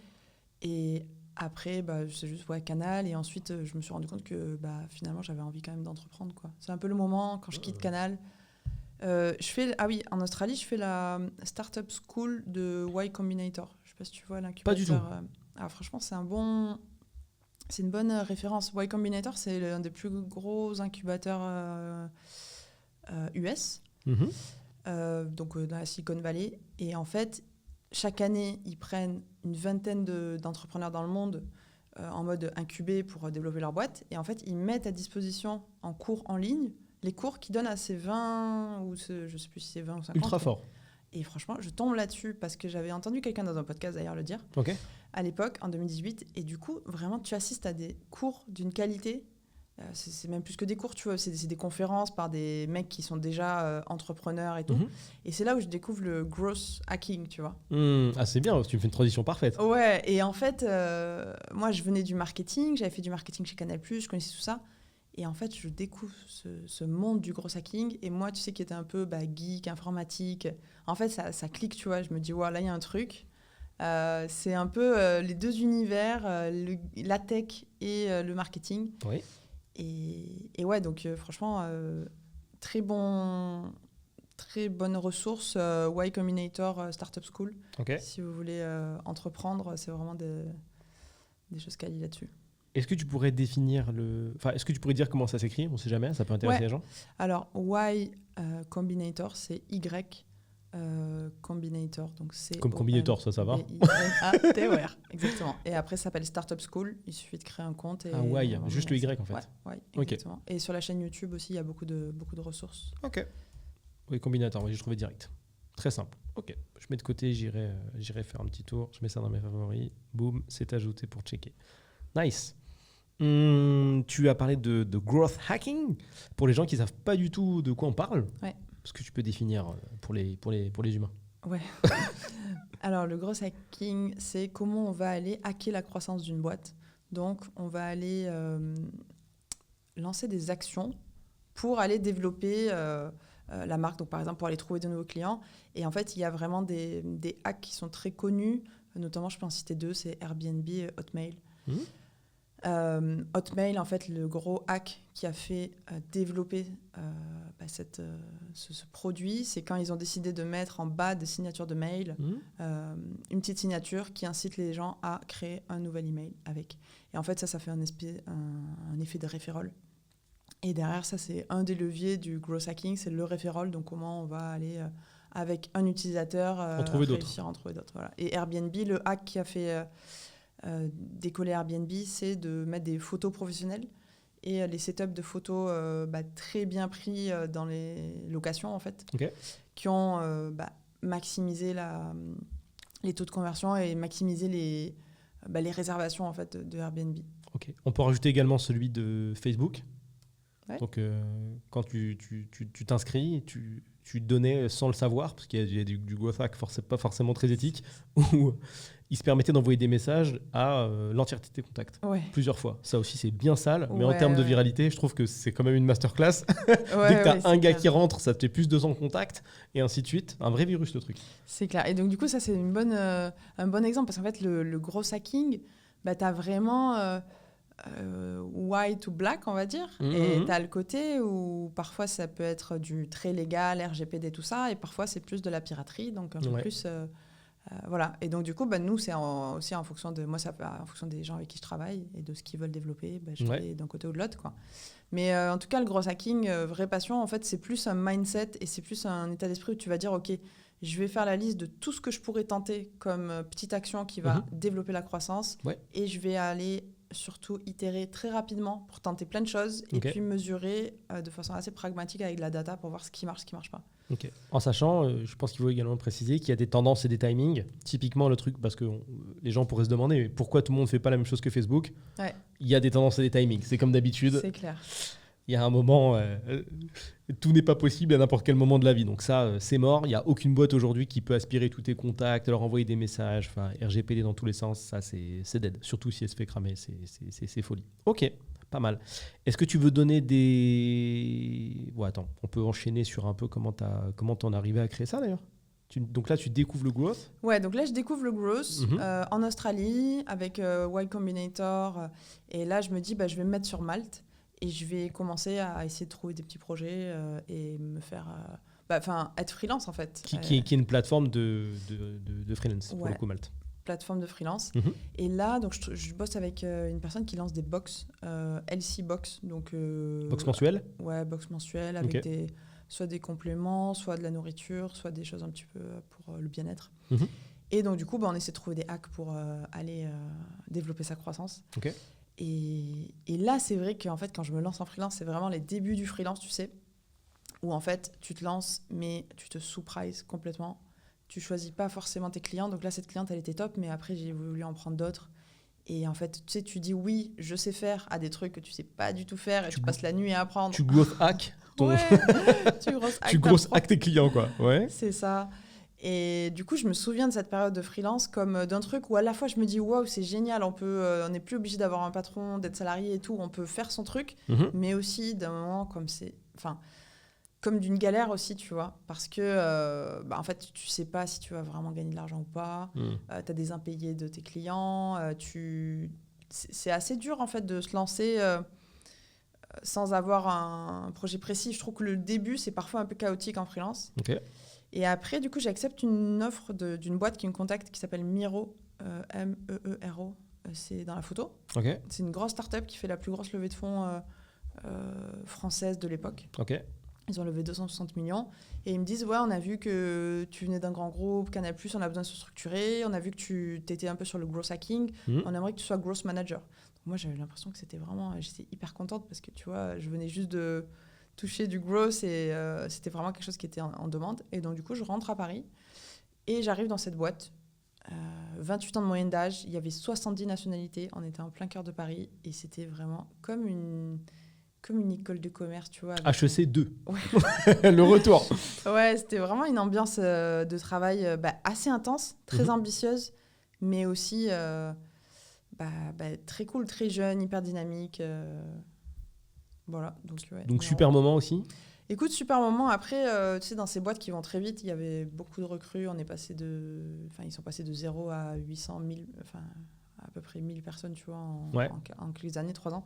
Et après, c'est juste Canal. Et ensuite, je me suis rendu compte que finalement, j'avais envie quand même d'entreprendre, quoi. C'est un peu le moment, quand je quitte Canal. En Australie, je fais la Startup School de Y Combinator. Je sais pas si tu vois l'incubateur. Pas du tout. Franchement, c'est une bonne référence. Y Combinator, c'est l'un des plus gros incubateurs US. Donc dans la Silicon Valley. Et en fait, chaque année, ils prennent une vingtaine d'entrepreneurs dans le monde en mode incubé pour développer leur boîte. Et en fait, ils mettent à disposition en cours en ligne les cours qu'ils donnent à ces 20 ou je sais plus si c'est 20 ou 50. Ultra fort. Et franchement, je tombe là-dessus parce que j'avais entendu quelqu'un dans un podcast d'ailleurs le dire à l'époque, en 2018. Et du coup, vraiment, tu assistes à des cours d'une qualité. C'est même plus que des cours, tu vois. C'est des conférences par des mecs qui sont déjà entrepreneurs et tout. Et c'est là où je découvre le growth hacking, tu vois. C'est bien, tu me fais une transition parfaite. Ouais, et en fait, moi, je venais du marketing. J'avais fait du marketing chez Canal+, je connaissais tout ça. Et en fait, je découvre ce monde du gros hacking. Et moi, tu sais, qui était un peu geek, informatique, en fait, ça clique, tu vois. Je me dis, là, il y a un truc. C'est un peu les deux univers, la tech et le marketing. Oui. Et ouais, donc franchement, très bonne ressource, Y Combinator Startup School. Si vous voulez entreprendre, c'est vraiment des choses quali là-dessus. Est-ce que tu pourrais définir est-ce que tu pourrais dire comment ça s'écrit? On ne sait jamais, ça peut intéresser les gens. Alors, Y Combinator, c'est Y Combinator, donc c'est comme Combinator, ça va. Y-A-T-O-R, exactement. Et après, ça s'appelle Startup School. Il suffit de créer un compte. Y, juste le Y en fait. Ouais, exactement. Et sur la chaîne YouTube aussi, il y a beaucoup de ressources. Ok. Oui, Combinator, j'ai trouvé direct. Très simple. Ok. Je mets de côté, j'irai faire un petit tour. Je mets ça dans mes favoris. Boum, c'est ajouté pour checker. Nice. Tu as parlé de growth hacking. Pour les gens qui ne savent pas du tout de quoi on parle, est-ce que tu peux définir pour les humains? Ouais. Alors, le growth hacking, c'est comment on va aller hacker la croissance d'une boîte. Donc, on va aller lancer des actions pour aller développer la marque. Donc, par exemple, pour aller trouver de nouveaux clients. Et en fait, il y a vraiment des hacks qui sont très connus. Notamment, je peux en citer 2, c'est Airbnb et Hotmail. Hotmail, en fait, le gros hack qui a fait développer ce produit, c'est quand ils ont décidé de mettre en bas des signatures de mail une petite signature qui incite les gens à créer un nouvel email avec. Et en fait, ça fait un effet de referral. Et derrière, ça, c'est un des leviers du growth hacking, c'est le referral. Donc, comment on va aller avec un utilisateur réussir à en trouver d'autres. Voilà. Et Airbnb, le hack qui a fait décoller Airbnb, c'est de mettre des photos professionnelles et les setups de photos très bien pris dans les locations, en fait, qui ont maximisé les taux de conversion et maximisé les réservations, en fait, de Airbnb. Okay. On peut rajouter également celui de Facebook. Ouais. Donc, quand tu t'inscris, tu donnais sans le savoir, parce qu'il y a du growth hack pas forcément très éthique, où il se permettait d'envoyer des messages à l'entièreté de tes contacts, plusieurs fois. Ça aussi, c'est bien sale, mais en termes de viralité, je trouve que c'est quand même une masterclass. Dès que tu as un gars qui rentre, ça te fait plus de 200 contacts, et ainsi de suite. Un vrai virus, le truc. C'est clair. Et donc, du coup, ça, c'est un bon exemple, parce qu'en fait, le gros hacking, tu as vraiment... white ou black, on va dire. Et tu as le côté où parfois ça peut être du très légal, RGPD, tout ça, et parfois c'est plus de la piraterie, donc un peu plus... voilà. Et donc, du coup, nous, c'est aussi en fonction de... Moi, c'est en fonction des gens avec qui je travaille et de ce qu'ils veulent développer. Je fais d'un côté ou de l'autre, quoi. Mais en tout cas, le gros hacking, vraie passion, en fait, c'est plus un mindset et c'est plus un état d'esprit où tu vas dire, OK, je vais faire la liste de tout ce que je pourrais tenter comme petite action qui va développer la croissance et je vais aller... surtout itérer très rapidement pour tenter plein de choses et puis mesurer de façon assez pragmatique avec de la data pour voir ce qui marche pas. En sachant, je pense qu'il faut également préciser qu'il y a des tendances et des timings. Typiquement, le truc, parce que les gens pourraient se demander pourquoi tout le monde ne fait pas la même chose que Facebook. Il y a des tendances et des timings. C'est comme d'habitude. C'est clair. Il y a un moment, tout n'est pas possible à n'importe quel moment de la vie. Donc ça, c'est mort. Il n'y a aucune boîte aujourd'hui qui peut aspirer tous tes contacts, leur envoyer des messages. Enfin, RGPD dans tous les sens, ça, c'est dead. Surtout si elle se fait cramer, c'est folie. Ok, pas mal. Est-ce que tu veux donner des... Bon, attends, on peut enchaîner sur un peu comment t'en es arrivé à créer ça, d'ailleurs. Donc là, tu découvres le growth. Ouais, donc là, je découvre le growth en Australie avec Y Combinator. Et là, je me dis, je vais me mettre sur Malte. Et je vais commencer à essayer de trouver des petits projets et me faire... être freelance, en fait. Qui est une plateforme de freelance, pour le coup, Malte. Plateforme de freelance. Et là, donc, je bosse avec une personne qui lance des box, LC Box. Donc, box mensuelle. Ouais, box mensuelle, avec soit des compléments, soit de la nourriture, soit des choses un petit peu pour le bien-être. Et donc, du coup, on essaie de trouver des hacks pour aller développer sa croissance. Et là, c'est vrai qu'en fait, quand je me lance en freelance, c'est vraiment les débuts du freelance, tu sais, où en fait, tu te lances, mais tu te sous-prices complètement. Tu choisis pas forcément tes clients. Donc là, cette cliente, elle était top, mais après, j'ai voulu en prendre d'autres. Et en fait, tu sais, tu dis oui, je sais faire à des trucs que tu sais pas du tout faire et tu passes la nuit à apprendre. Tu growth hack tu growth hack tes clients, quoi. Ouais. C'est ça. Et du coup, je me souviens de cette période de freelance comme d'un truc où à la fois je me dis waouh, c'est génial, on n'est plus obligé d'avoir un patron, d'être salarié et tout, on peut faire son truc, mais aussi d'un moment comme d'une galère aussi, tu vois, parce que en fait, tu sais pas si tu vas vraiment gagner de l'argent ou pas, tu as des impayés de tes clients, c'est assez dur en fait de se lancer sans avoir un projet précis. Je trouve que le début, c'est parfois un peu chaotique en freelance. Et après, du coup, j'accepte une offre d'une boîte qui me contacte qui s'appelle Miro, M-E-E-R-O. C'est dans la photo. C'est une grosse start-up qui fait la plus grosse levée de fonds française de l'époque. Ils ont levé 260 millions. Et ils me disent, on a vu que tu venais d'un grand groupe, Canal+, on a besoin de se structurer. On a vu que tu étais un peu sur le growth hacking. On aimerait que tu sois growth manager. Donc, moi, j'avais l'impression que c'était vraiment... J'étais hyper contente parce que, tu vois, je venais juste de... toucher du growth et c'était vraiment quelque chose qui était en demande. Et donc, du coup, je rentre à Paris et j'arrive dans cette boîte. 28 ans de moyenne d'âge, il y avait 70 nationalités. On était en plein cœur de Paris et c'était vraiment comme une école de commerce, tu vois. HEC 2. Le retour. Ouais, c'était vraiment une ambiance de travail assez intense, très ambitieuse, mais aussi très cool, très jeune, hyper dynamique. Voilà. Donc super moment aussi. Écoute, super moment. Après, tu sais, dans ces boîtes qui vont très vite, il y avait beaucoup de recrues. Ils sont passés de 0 à 800, 1000, à peu près 1000 personnes, tu vois, en quelques années, 3 ans.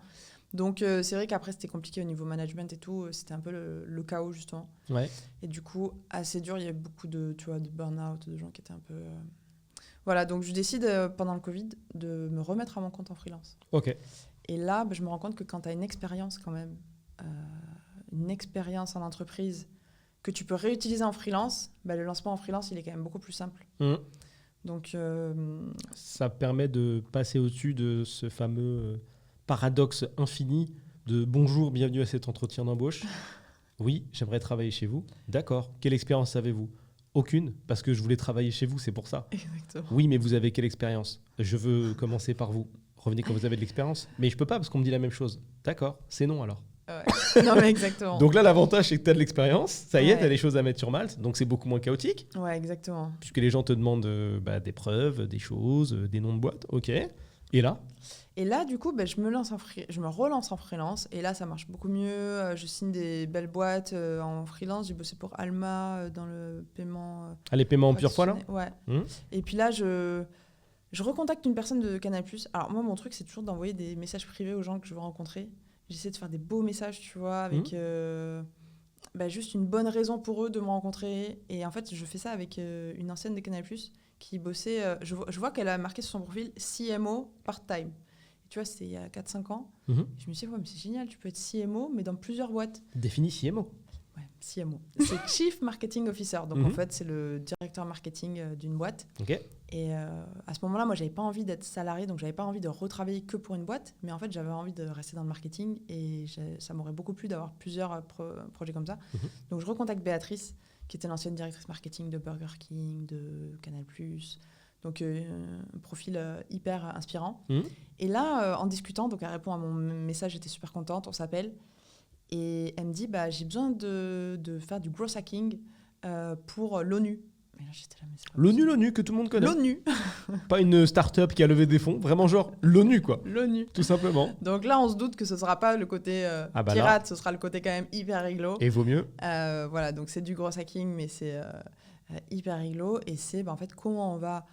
Donc, c'est vrai qu'après, c'était compliqué au niveau management et tout. C'était un peu le chaos, justement. Ouais. Et du coup, assez dur. Il y avait beaucoup de burn-out, de gens qui étaient un peu... Voilà, donc je décide, pendant le Covid, de me remettre à mon compte en freelance. Ok. Et là, je me rends compte que quand tu as une expérience quand même, une expérience en entreprise que tu peux réutiliser en freelance, le lancement en freelance, il est quand même beaucoup plus simple. Donc, ça permet de passer au-dessus de ce fameux paradoxe infini de bonjour, bienvenue à cet entretien d'embauche. Oui, j'aimerais travailler chez vous. D'accord. Quelle expérience avez-vous? Aucune, parce que je voulais travailler chez vous, c'est pour ça. Exactement. Oui, mais vous avez quelle expérience? Je veux commencer par vous. Revenez quand vous avez de l'expérience. Mais je peux pas parce qu'on me dit la même chose. D'accord, c'est non alors. Ouais. Non, mais exactement. Donc là, l'avantage, c'est que tu as de l'expérience. Ça y est, tu as des choses à mettre sur Malte. Donc c'est beaucoup moins chaotique. Ouais, exactement. Puisque les gens te demandent des preuves, des choses, des noms de boîtes. OK. Et là, du coup, je me relance en freelance. Et là, ça marche beaucoup mieux. Je signe des belles boîtes en freelance. J'ai bossé pour Alma dans le paiement. Les paiements en pure foi, là? Ouais. Et puis là, je recontacte une personne de Canal+. Alors moi, mon truc, c'est toujours d'envoyer des messages privés aux gens que je veux rencontrer. J'essaie de faire des beaux messages, tu vois, avec juste une bonne raison pour eux de me rencontrer. Et en fait, je fais ça avec une ancienne de Canal+, qui bossait... je vois qu'elle a marqué sur son profil CMO part-time. Et tu vois, c'était il y a 4-5 ans. Je me suis dit, mais c'est génial, tu peux être CMO, mais dans plusieurs boîtes. Définis CMO. Ouais, CMO. C'est Chief Marketing Officer. Donc, en fait, c'est le directeur marketing d'une boîte. OK. Et à ce moment-là, moi, j'avais pas envie d'être salarié, donc j'avais pas envie de retravailler que pour une boîte, mais en fait, j'avais envie de rester dans le marketing et ça m'aurait beaucoup plu d'avoir plusieurs projets comme ça. Donc, je recontacte Béatrice, qui était l'ancienne directrice marketing de Burger King, de Canal+. Donc, un profil hyper inspirant. Et là, en discutant, donc elle répond à mon message, j'étais super contente, on s'appelle. Et elle me dit, j'ai besoin de faire du growth hacking pour l'ONU. Mais là, j'étais là, mais c'est pas possible. L'ONU, que tout le monde connaît. L'ONU. Pas une start-up qui a levé des fonds, vraiment genre l'ONU, quoi. L'ONU. Tout simplement. Donc là, on se doute que ce sera pas le côté pirate, ce sera le côté quand même hyper rigolo. Et vaut mieux. Voilà, donc c'est du growth hacking, mais c'est hyper rigolo. Et c'est en fait comment on va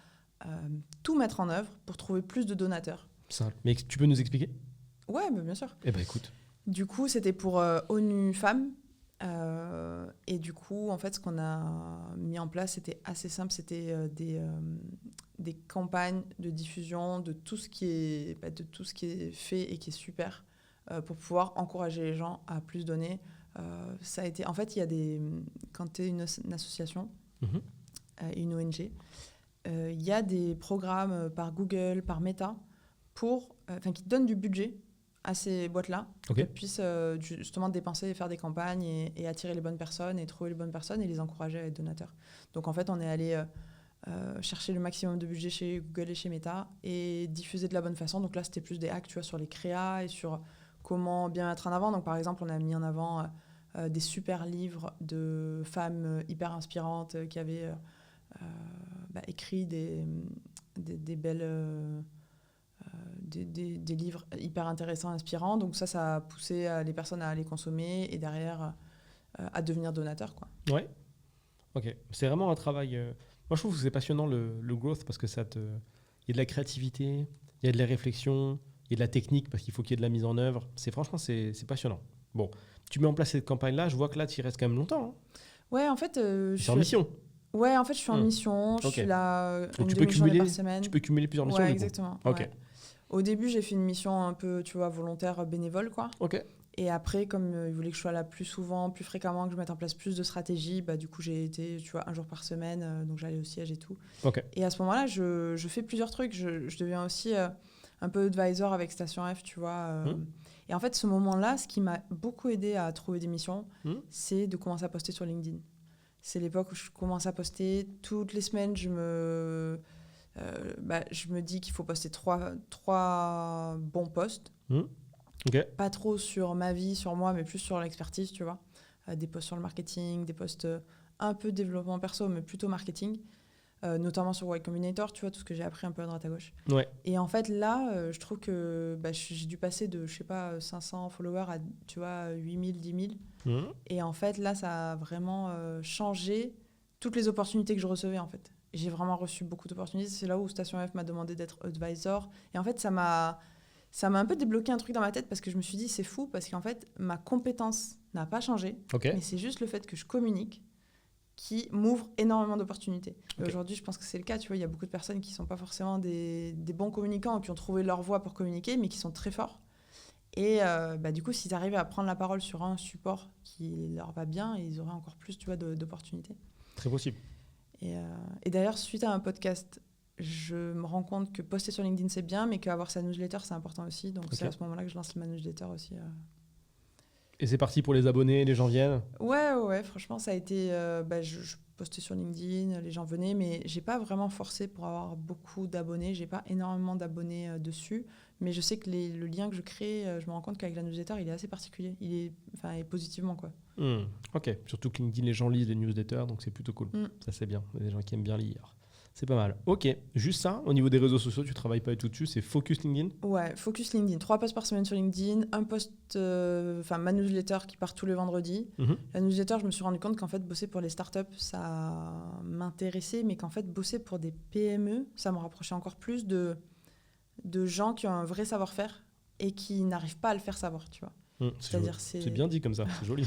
tout mettre en œuvre pour trouver plus de donateurs. Simple. Mais tu peux nous expliquer? Ouais, bien sûr. Eh ben écoute. Du coup, c'était pour ONU Femmes. Et du coup, en fait, ce qu'on a mis en place, c'était assez simple. C'était des campagnes de diffusion de tout ce qui est fait et qui est super pour pouvoir encourager les gens à plus donner. Ça a été, en fait, quand tu es une association, une ONG, il y a des programmes par Google, par Meta, qui te donnent du budget à ces boîtes-là, pour qu'elles puissent justement dépenser et faire des campagnes et attirer les bonnes personnes et trouver les bonnes personnes et les encourager à être donateurs. Donc en fait, on est allé chercher le maximum de budget chez Google et chez Meta et diffuser de la bonne façon. Donc là, c'était plus des hacks, tu vois, sur les créas et sur comment bien mettre en avant. Donc par exemple, on a mis en avant des super livres de femmes hyper inspirantes qui avaient écrit des belles... des livres hyper intéressants, inspirants. Donc ça a poussé les personnes à les consommer et derrière à devenir donateurs, quoi. Ouais. Ok. C'est vraiment un travail... Moi, je trouve que c'est passionnant le growth parce que il y a de la créativité, il y a de la réflexion, il y a de la technique parce qu'il faut qu'il y ait de la mise en œuvre. Franchement, c'est passionnant. Bon, tu mets en place cette campagne-là, je vois que là, tu y restes quand même longtemps. Hein. Ouais, en fait... je suis en mission. Ouais, en fait, je suis en mission. Je suis là donc une demi-journée par semaine. Tu peux cumuler plusieurs missions. Ouais, exactement. Ok. Ouais. Au début, j'ai fait une mission un peu, tu vois, volontaire, bénévole, quoi. Ok. Et après, comme ils voulaient que je sois là plus souvent, plus fréquemment, que je mette en place plus de stratégies, du coup, j'ai été, tu vois, 1 jour par semaine, donc j'allais au siège et tout. Ok. Et à ce moment-là, je fais plusieurs trucs. Je deviens aussi un peu advisor avec Station F, tu vois. Et en fait, ce moment-là, ce qui m'a beaucoup aidé à trouver des missions, c'est de commencer à poster sur LinkedIn. C'est l'époque où je commence à poster. Toutes les semaines, je me dis qu'il faut poster trois bons posts. Okay. Pas trop sur ma vie, sur moi, mais plus sur l'expertise, tu vois. Des posts sur le marketing, des posts un peu développement perso, mais plutôt marketing. notamment sur Y Combinator, tu vois, tout ce que j'ai appris un peu à droite à gauche. Ouais. Et en fait, là, je trouve que j'ai dû passer de, je sais pas, 500 followers à, tu vois, 8000, 10 000. Et en fait, là, ça a vraiment changé toutes les opportunités que je recevais, en fait. J'ai vraiment reçu beaucoup d'opportunités. C'est là où Station F m'a demandé d'être advisor. Et en fait, ça m'a un peu débloqué un truc dans ma tête parce que je me suis dit, c'est fou, parce qu'en fait, ma compétence n'a pas changé. Mais c'est juste le fait que je communique qui m'ouvre énormément d'opportunités. Aujourd'hui, je pense que c'est le cas. Tu vois, il y a beaucoup de personnes qui ne sont pas forcément des bons communicants, qui ont trouvé leur voie pour communiquer, mais qui sont très forts. Et du coup, s'ils arrivaient à prendre la parole sur un support qui leur va bien, ils auraient encore plus, tu vois, d'opportunités. Très possible. Et d'ailleurs, suite à un podcast, je me rends compte que poster sur LinkedIn, c'est bien, mais qu'avoir sa newsletter, c'est important aussi. Donc, c'est à ce moment-là que je lance ma newsletter aussi. Et c'est parti pour les abonnés, les gens viennent? Ouais, franchement, ça a été... je postais sur LinkedIn, les gens venaient, mais j'ai pas vraiment forcé pour avoir beaucoup d'abonnés. J'ai pas énormément d'abonnés dessus, mais je sais que le lien que je crée, je me rends compte qu'avec la newsletter, il est assez particulier. Il est positivement, quoi. Ok, surtout que LinkedIn, les gens lisent les newsletters, donc c'est plutôt cool. Ça, c'est bien. Il y a des gens qui aiment bien lire. C'est pas mal. Ok, juste ça, au niveau des réseaux sociaux, tu travailles pas tout dessus, c'est focus LinkedIn? Ouais, focus LinkedIn. 3 posts par semaine sur LinkedIn, un post, ma newsletter qui part tous les vendredis. La newsletter, je me suis rendu compte qu'en fait, bosser pour les startups, ça m'intéressait, mais qu'en fait, bosser pour des PME, ça me rapprochait encore plus de gens qui ont un vrai savoir-faire et qui n'arrivent pas à le faire savoir, tu vois. C'est bien dit comme ça, c'est joli.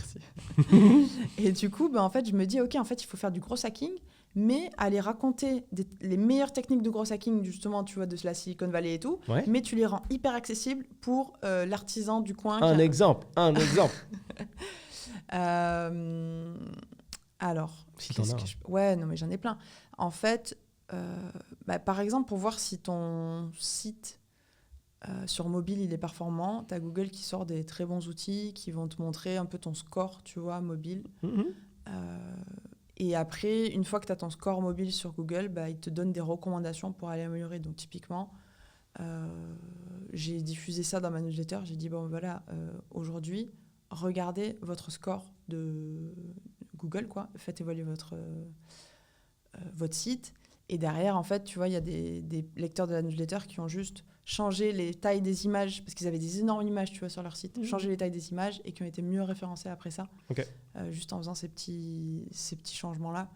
Et du coup, en fait, je me dis, ok, en fait, il faut faire du gros hacking, mais aller raconter les meilleures techniques de gros hacking, justement, tu vois, de la Silicon Valley et tout, mais tu les rends hyper accessibles pour l'artisan du coin. Un exemple. Alors, si t'en as. Ouais, non, mais j'en ai plein. En fait, par exemple, pour voir si ton site sur mobile, il est performant, tu as Google qui sort des très bons outils qui vont te montrer un peu ton score, tu vois, mobile. Et après, une fois que tu as ton score mobile sur Google, il te donne des recommandations pour aller améliorer. Donc, typiquement, j'ai diffusé ça dans ma newsletter. J'ai dit, aujourd'hui, regardez votre score de Google, quoi. Faites évoluer votre site. Et derrière, en fait, tu vois, il y a des lecteurs de la newsletter qui ont juste changé les tailles des images, parce qu'ils avaient des énormes images, tu vois, sur leur site, changé les tailles des images et qui ont été mieux référencés après ça, juste en faisant ces petits changements-là.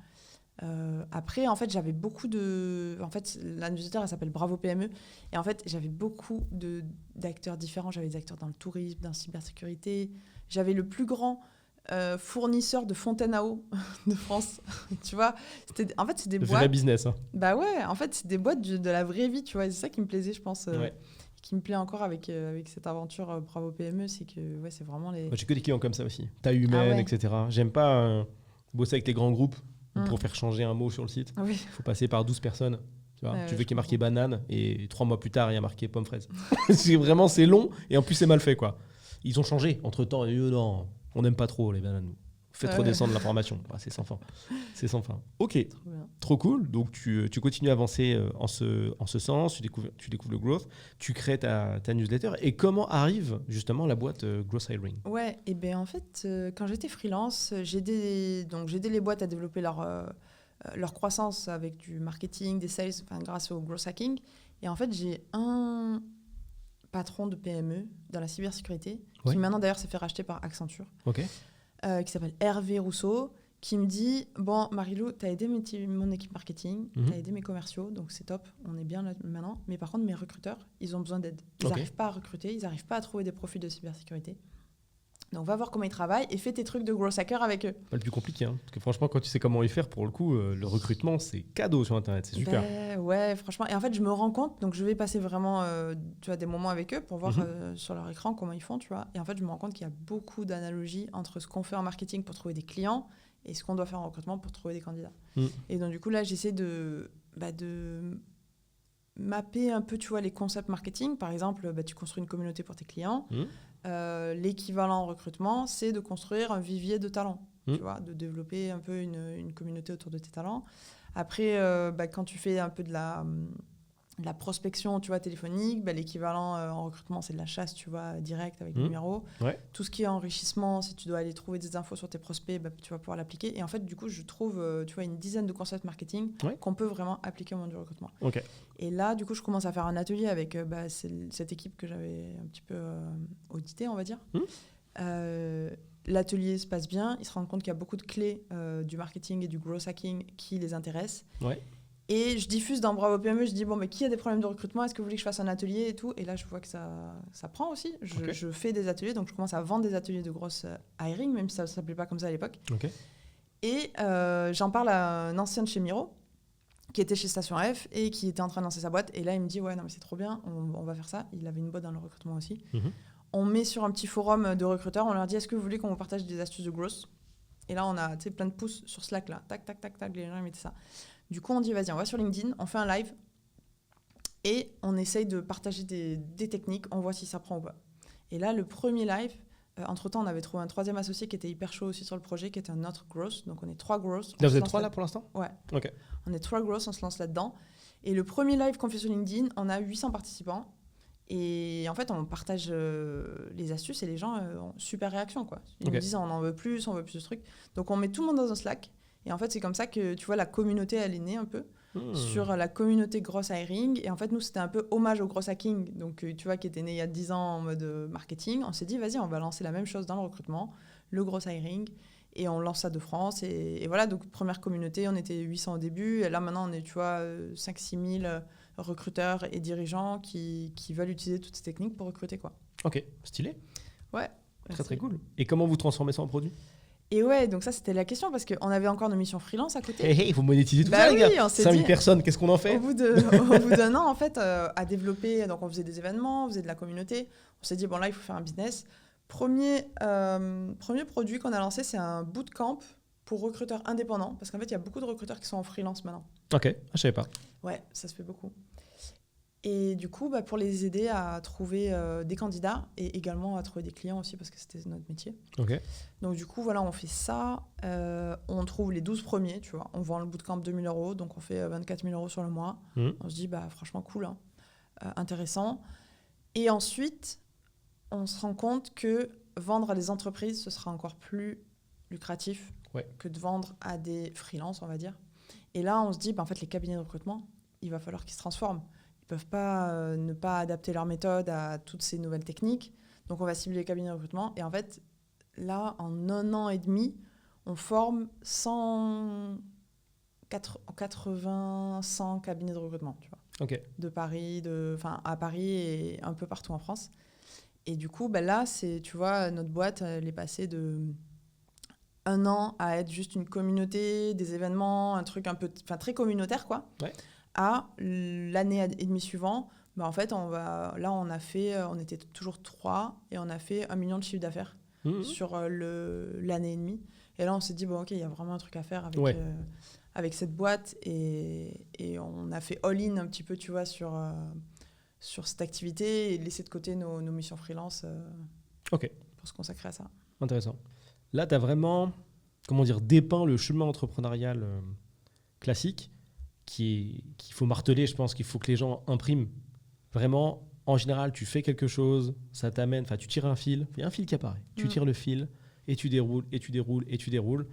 Après, en fait, j'avais beaucoup de... En fait, la newsletter, elle s'appelle Bravo PME. Et en fait, j'avais beaucoup d'acteurs différents. J'avais des acteurs dans le tourisme, dans la cybersécurité. J'avais le plus grand... fournisseur de fontaines à eau de France, tu vois. En fait, c'est des boîtes... vrai business, hein. Bah ouais, en fait, c'est des boîtes de la vraie vie, tu vois. C'est ça qui me plaisait, je pense, qui me plaît encore avec cette aventure Bravo PME, c'est que c'est vraiment les... Moi, j'ai que des clients comme ça aussi. Taille humaine, etc. J'aime pas bosser avec les grands groupes pour faire changer un mot sur le site. Il faut passer par 12 personnes. Tu vois, tu veux qu'il y ait marqué banane et 3 mois plus tard, il y a marqué pomme fraise. c'est long et en plus, c'est mal fait, quoi. Ils ont changé entre-temps. Non, on n'aime pas trop les bananes. Faites redescendre l'information. C'est sans fin. C'est sans fin. Ok, trop cool. Donc, tu continues à avancer en ce sens. Tu découvres le growth. Tu crées ta newsletter. Et comment arrive justement la boîte Growth Hiring? Ouais, et bien en fait, quand j'étais freelance, j'aidais les boîtes à développer leur croissance avec du marketing, des sales, grâce au growth hacking. Et en fait, j'ai un patron de PME dans la cybersécurité, qui maintenant d'ailleurs s'est fait racheter par Accenture, qui s'appelle Hervé Rousseau, qui me dit, bon Marilou, tu as aidé mon équipe marketing, tu as aidé mes commerciaux, donc c'est top, on est bien là maintenant, mais par contre mes recruteurs, ils ont besoin d'aide. Ils n'arrivent pas à recruter, ils n'arrivent pas à trouver des profils de cybersécurité. Donc va voir comment ils travaillent et fais tes trucs de growth hacker avec eux. Pas le plus compliqué, hein, parce que franchement, quand tu sais comment y faire, pour le coup, le recrutement, c'est cadeau sur Internet, c'est super. Ouais, franchement. Et en fait, je me rends compte, donc je vais passer vraiment tu vois, des moments avec eux pour voir sur leur écran comment ils font, tu vois. Et en fait, je me rends compte qu'il y a beaucoup d'analogies entre ce qu'on fait en marketing pour trouver des clients et ce qu'on doit faire en recrutement pour trouver des candidats. Et donc, du coup, là, j'essaie de mapper un peu, tu vois, les concepts marketing. Par exemple, tu construis une communauté pour tes clients. L'équivalent en recrutement, c'est de construire un vivier de talents, tu vois, de développer un peu une communauté autour de tes talents. Après, quand tu fais un peu de la prospection, tu vois, téléphonique. L'équivalent en recrutement, c'est de la chasse, tu vois, direct avec des numéros. Ouais. Tout ce qui est enrichissement, si tu dois aller trouver des infos sur tes prospects, tu vas pouvoir l'appliquer. Et en fait, du coup, je trouve, tu vois, une dizaine de concepts marketing qu'on peut vraiment appliquer au monde du recrutement. Okay. Et là, du coup, je commence à faire un atelier avec cette équipe que j'avais un petit peu auditée, on va dire. L'atelier se passe bien. Ils se rendent compte qu'il y a beaucoup de clés du marketing et du growth hacking qui les intéressent. Ouais. Et je diffuse dans Bravo PME, je dis, bon, mais qui a des problèmes de recrutement? Est-ce que vous voulez que je fasse un atelier et tout? Et là, je vois que ça prend aussi. Je fais des ateliers, donc je commence à vendre des ateliers de grosse hiring, même si ça ne s'appelait pas comme ça à l'époque. Okay. Et j'en parle à un ancien de chez Miro, qui était chez Station F et qui était en train de lancer sa boîte. Et là, il me dit, ouais, non, mais c'est trop bien, on va faire ça. Il avait une boîte dans le recrutement aussi. On met sur un petit forum de recruteurs, on leur dit, est-ce que vous voulez qu'on vous partage des astuces de growth? Et là, on a plein de pouces sur Slack, là. Tac, tac, tac, tac, les gens, ils mettaient ça. Du coup, on dit, vas-y, on va sur LinkedIn, on fait un live et on essaye de partager des techniques, on voit si ça prend ou pas. Et là, le premier live, entre-temps, on avait trouvé un troisième associé qui était hyper chaud aussi sur le projet, qui était un autre growth. Donc, on est 3 growth. Là, vous êtes 3 là pour l'instant? Ouais. Okay. On est 3 growth, on se lance là-dedans. Et le premier live qu'on fait sur LinkedIn, on a 800 participants. Et en fait, on partage les astuces et les gens ont super réaction, quoi. Ils nous disent, on en veut plus, on veut plus de trucs. Donc, on met tout le monde dans un Slack. Et en fait, c'est comme ça que, tu vois, la communauté, elle est née un peu sur la communauté Gross Hiring. Et en fait, nous, c'était un peu hommage au Gross Hacking, donc, tu vois, qui était né il y a 10 ans en mode marketing. On s'est dit, vas-y, on va lancer la même chose dans le recrutement, le Gross Hiring. Et on lance ça de France. Et voilà, donc, première communauté, on était 800 au début. Et là, maintenant, on est, tu vois, 5-6 000 recruteurs et dirigeants qui veulent utiliser toutes ces techniques pour recruter, quoi. Ok, stylé. Ouais. Très, très cool. Et comment vous transformez ça en produit? Et ouais, donc ça, c'était la question, parce qu'on avait encore nos missions freelance à côté. Il faut monétiser tout ça, les gars. 5000 personnes, qu'est-ce qu'on en fait? Au bout d'un an, en fait, à développer, donc on faisait des événements, on faisait de la communauté. On s'est dit, bon, là, il faut faire un business. Premier produit qu'on a lancé, c'est un bootcamp pour recruteurs indépendants, parce qu'en fait, il y a beaucoup de recruteurs qui sont en freelance maintenant. Ok, je savais pas. Ouais, ça se fait beaucoup. Et du coup, pour les aider à trouver des candidats et également à trouver des clients aussi, parce que c'était notre métier. Okay. Donc du coup, voilà, on fait ça. On trouve les 12 premiers, tu vois. On vend le bootcamp 2 000 €, donc on fait 24 000 € sur le mois. On se dit, franchement, cool, hein. Intéressant. Et ensuite, on se rend compte que vendre à des entreprises, ce sera encore plus lucratif que de vendre à des freelances, on va dire. Et là, on se dit, en fait, les cabinets de recrutement, il va falloir qu'ils se transforment. Ils ne peuvent pas ne pas adapter leur méthode à toutes ces nouvelles techniques. Donc, on va cibler les cabinets de recrutement. Et en fait, là, en 1 an et demi, on forme 100 cabinets de recrutement, tu vois. Okay. De Paris, à Paris et un peu partout en France. Et du coup, là, tu vois, notre boîte, elle est passée de 1 an à être juste une communauté, des événements, un truc un peu, très communautaire, quoi. Ouais. À l'année et demie suivant, en fait, on était toujours 3 et on a fait 1 million de chiffre d'affaires sur l'année et demie. Et là, on s'est dit, bon, ok, il y a vraiment un truc à faire avec cette boîte. Et on a fait all-in un petit peu, tu vois, sur cette activité et laisser de côté nos missions freelance pour se consacrer à ça. Intéressant. Là, tu as vraiment, dépeint le chemin entrepreneurial classique qu'il faut marteler. Je pense qu'il faut que les gens impriment. Vraiment, en général, tu fais quelque chose, ça t'amène, tu tires un fil, il y a un fil qui apparaît. Tu tires le fil et tu déroules, et tu déroules, et tu déroules.